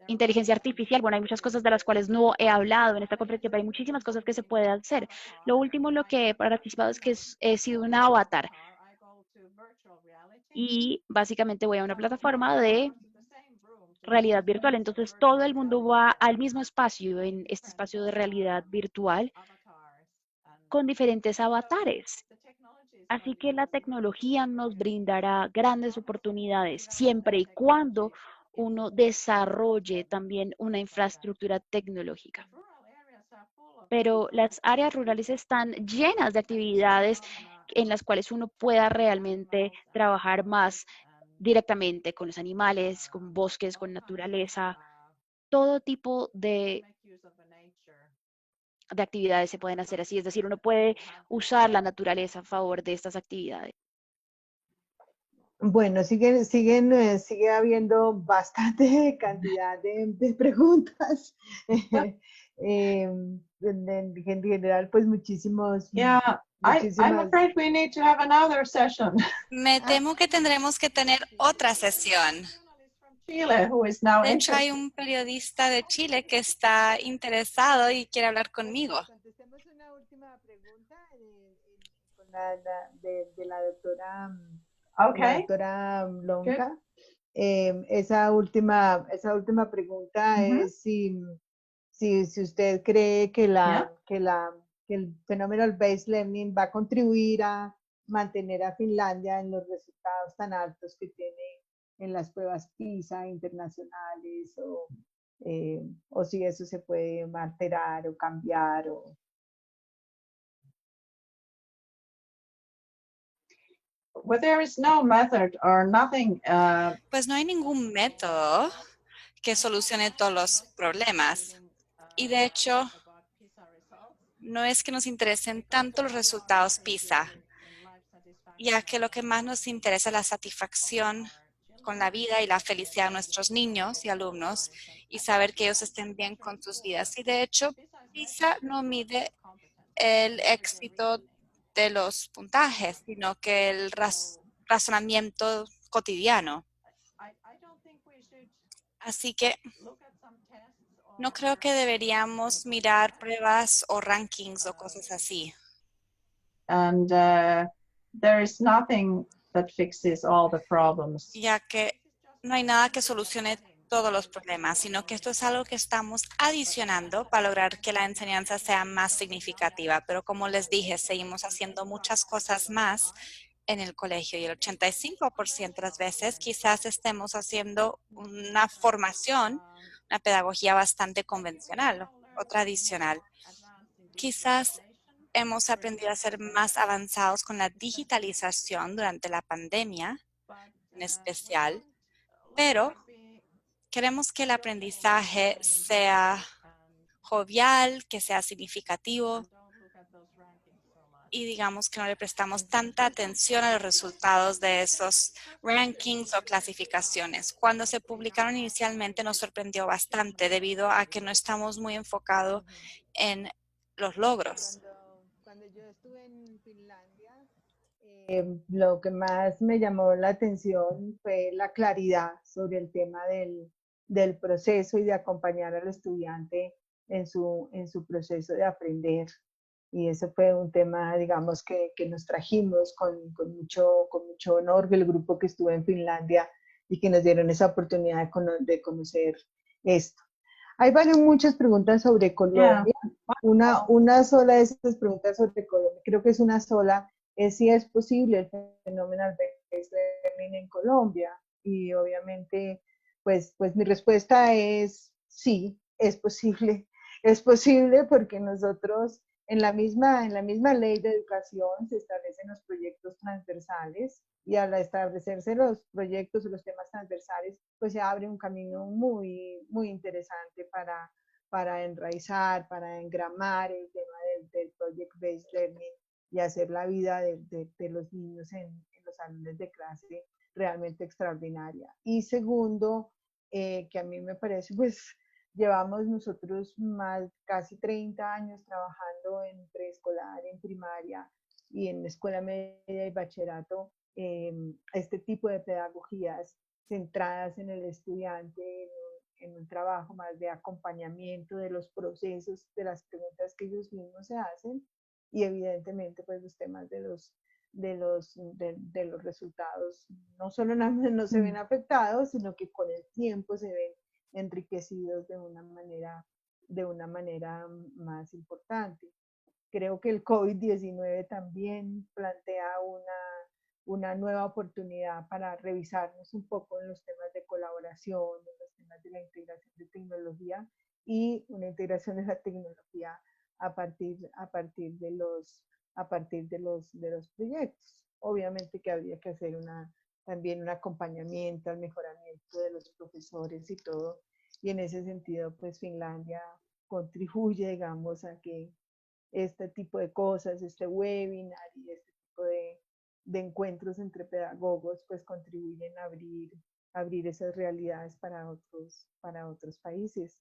[SPEAKER 5] inteligencia artificial. Bueno, hay muchas cosas de las cuales no he hablado en esta conferencia, pero hay muchísimas cosas que se pueden hacer. Lo último en lo que he participado es que he sido un avatar y básicamente voy a una plataforma de realidad virtual. Entonces todo el mundo va al mismo espacio, en este espacio de realidad virtual, con diferentes avatares. Así que la tecnología nos brindará grandes oportunidades siempre y cuando uno desarrolle también una infraestructura tecnológica. Pero las áreas rurales están llenas de actividades en las cuales uno pueda realmente trabajar más directamente con los animales, con bosques, con naturaleza. Todo tipo de actividades se pueden hacer así. Es decir, uno puede usar la naturaleza a favor de estas actividades.
[SPEAKER 2] Bueno, sigue habiendo bastante cantidad de preguntas. En general, pues muchísimas.
[SPEAKER 3] I'm afraid we need to have another session.
[SPEAKER 4] Me temo que tendremos que tener otra sesión.
[SPEAKER 3] Chile, who is now
[SPEAKER 4] De hecho, hay
[SPEAKER 3] interested.
[SPEAKER 4] un periodista de Chile que está interesado y quiere hablar conmigo.
[SPEAKER 2] Contestemos una última pregunta con de la doctora la
[SPEAKER 3] Okay,
[SPEAKER 2] doctora Lonca. Esa última pregunta
[SPEAKER 3] Mhm.
[SPEAKER 2] es si usted cree que,
[SPEAKER 3] Yeah.
[SPEAKER 2] que el phenomenal based learning va a contribuir a mantener a Finlandia en los resultados tan altos que tiene en las pruebas PISA internacionales o si eso se puede alterar o cambiar.
[SPEAKER 3] Well, there is no method or nothing.
[SPEAKER 4] Pues no hay ningún método que solucione todos los problemas. Y de hecho, no es que nos interesen tanto los resultados PISA, ya que lo que más nos interesa es la satisfacción con la vida y la felicidad de nuestros niños y alumnos y saber que ellos estén bien con sus vidas. Y de hecho, PISA no mide el éxito de los puntajes, sino que el razonamiento cotidiano. Así que no creo que deberíamos mirar pruebas o rankings o cosas así.
[SPEAKER 3] And there is nothing that fixes all the problems.
[SPEAKER 4] Ya que no hay nada que solucione todos los problemas, sino que esto es algo que estamos adicionando para lograr que la enseñanza sea más significativa. Pero como les dije, seguimos haciendo muchas cosas más en el colegio y el 85% de las veces quizás estemos haciendo una formación, una pedagogía bastante convencional o tradicional. Quizás hemos aprendido a ser más avanzados con la digitalización durante la pandemia en especial, pero queremos que el aprendizaje sea jovial, que sea significativo y digamos que no le prestamos tanta atención a los resultados de esos rankings o clasificaciones. Cuando se publicaron inicialmente nos sorprendió bastante debido a que no estamos muy enfocados en los logros.
[SPEAKER 2] Cuando yo estuve en Finlandia, lo que más me llamó la atención fue la claridad sobre el tema del proceso y de acompañar al estudiante en su proceso de aprender. Y eso fue un tema, digamos, que nos trajimos con mucho honor del grupo que estuvo en Finlandia y que nos dieron esa oportunidad de conocer esto. Hay muchas preguntas sobre
[SPEAKER 3] Yeah.
[SPEAKER 2] Colombia. Una sola de esas preguntas sobre Colombia, creo que es una sola, es si es posible el phenomenal based learning en Colombia. Y obviamente, pues mi respuesta es sí, es posible. Es posible porque nosotros en la misma ley de educación se establecen los proyectos transversales y al establecerse los proyectos o los temas transversales, pues se abre un camino muy interesante para enraizar, para engramar el tema del Project-Based Learning y hacer la vida de los niños en los salones de clase realmente extraordinaria. Y segundo, que a mí me parece, pues llevamos nosotros casi 30 años trabajando en preescolar, en primaria y en escuela media y bachillerato, este tipo de pedagogías centradas en el estudiante, en un trabajo más de acompañamiento de los procesos, de las preguntas que ellos mismos se hacen y evidentemente pues los temas de los resultados no solo no se ven afectados, sino que con el tiempo se ven enriquecidos de una manera más importante. Creo que el COVID-19 también plantea una nueva oportunidad para revisarnos un poco en los temas de colaboración, en los temas de la integración de tecnología y una integración de la tecnología a partir de los proyectos. Obviamente que habría que hacer también un acompañamiento al mejoramiento de los profesores y todo. Y en ese sentido, pues Finlandia contribuye, digamos, a que este tipo de cosas, este webinar y este tipo de encuentros entre pedagogos, pues contribuyen a abrir esas realidades para otros países.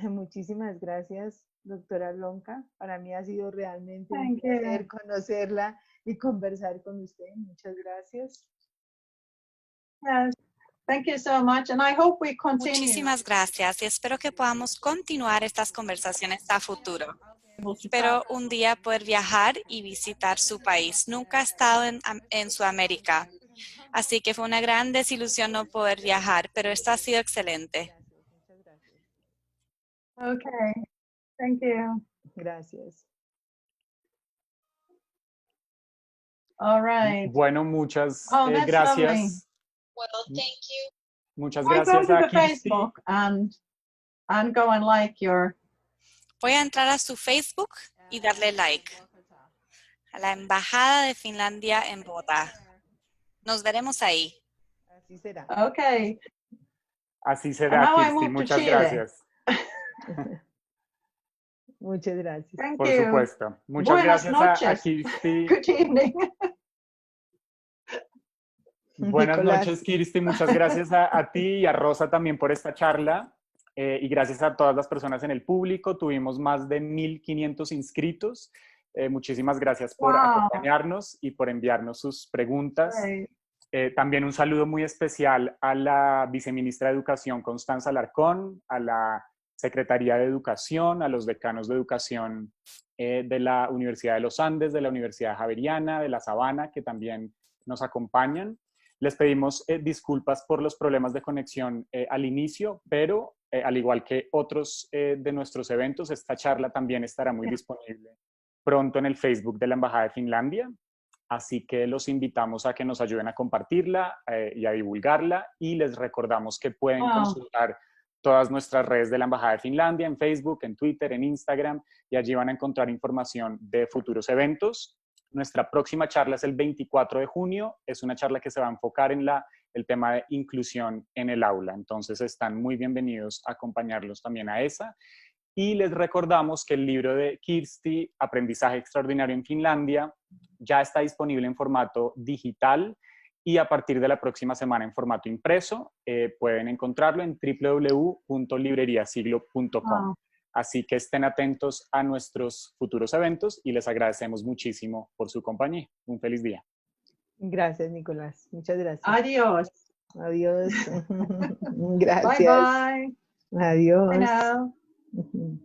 [SPEAKER 2] Muchísimas gracias, doctora Lonca. Para mí ha sido realmente un placer conocerla y conversar con usted. Muchas gracias.
[SPEAKER 3] Yes. Thank you so much, and I hope we continue.
[SPEAKER 4] Muchísimas gracias y espero que podamos continuar estas conversaciones a futuro. Espero un día poder viajar y visitar su país. Nunca he estado en Sudamérica Así que fue una gran desilusión no poder viajar, pero esto ha sido excelente.
[SPEAKER 3] Okay, thank you.
[SPEAKER 2] Gracias.
[SPEAKER 3] All right.
[SPEAKER 1] Bueno, muchas
[SPEAKER 3] Oh, that's
[SPEAKER 1] gracias. Muchas
[SPEAKER 3] I go
[SPEAKER 1] gracias
[SPEAKER 3] to
[SPEAKER 1] a
[SPEAKER 3] the
[SPEAKER 1] Kirsty.
[SPEAKER 3] Facebook and go and like your.
[SPEAKER 4] Voy a entrar a su Facebook y darle like a la Embajada de Finlandia en Bogotá. Nos veremos ahí.
[SPEAKER 2] Así será.
[SPEAKER 3] Okay.
[SPEAKER 1] Así
[SPEAKER 3] And
[SPEAKER 1] será,
[SPEAKER 3] now I
[SPEAKER 1] Kirsty.
[SPEAKER 3] move to
[SPEAKER 1] Muchas
[SPEAKER 3] Chile.
[SPEAKER 1] gracias.
[SPEAKER 2] Muchas gracias.
[SPEAKER 3] Thank
[SPEAKER 1] Por
[SPEAKER 3] you.
[SPEAKER 1] supuesto. Muchas
[SPEAKER 3] Buenas
[SPEAKER 1] gracias a
[SPEAKER 3] noches.
[SPEAKER 1] Kirsty.
[SPEAKER 3] Good evening.
[SPEAKER 1] Buenas
[SPEAKER 2] Nicolás.
[SPEAKER 1] noches, Kirsty. Muchas gracias a ti y a Rosa también por esta charla. Y gracias a todas las personas en el público. Tuvimos más de 1,500 inscritos. Muchísimas gracias por
[SPEAKER 3] Wow.
[SPEAKER 1] acompañarnos y por enviarnos sus preguntas.
[SPEAKER 3] Great.
[SPEAKER 1] También un saludo muy especial a la viceministra de Educación, Constanza Alarcón, a la Secretaría de Educación, a los decanos de Educación de la Universidad de los Andes, de la Universidad Javeriana, de La Sabana, que también nos acompañan. Les pedimos disculpas por los problemas de conexión al inicio, pero al igual que otros de nuestros eventos, esta charla también estará muy disponible pronto en el Facebook de la Embajada de Finlandia. Así que los invitamos a que nos ayuden a compartirla y a divulgarla, y les recordamos que pueden consultar todas nuestras redes de la Embajada de Finlandia en Facebook, en Twitter, en Instagram, y allí van a encontrar información de futuros eventos. Nuestra próxima charla es el 24 de junio, es una charla que se va a enfocar en el tema de inclusión en el aula, entonces están muy bienvenidos a acompañarlos también a esa. Y les recordamos que el libro de Kirsty, Aprendizaje Extraordinario en Finlandia, ya está disponible en formato digital y a partir de la próxima semana en formato impreso. Pueden encontrarlo en www.libreriasiglo.com.
[SPEAKER 3] Wow.
[SPEAKER 1] Así que estén atentos a nuestros futuros eventos y les agradecemos muchísimo por su compañía. Un feliz día.
[SPEAKER 2] Gracias, Nicolás. Muchas gracias.
[SPEAKER 3] Adios.
[SPEAKER 2] Adiós.
[SPEAKER 3] Bye
[SPEAKER 2] Gracias.
[SPEAKER 3] bye.
[SPEAKER 2] Adiós.
[SPEAKER 3] Bye now.
[SPEAKER 2] Ujú.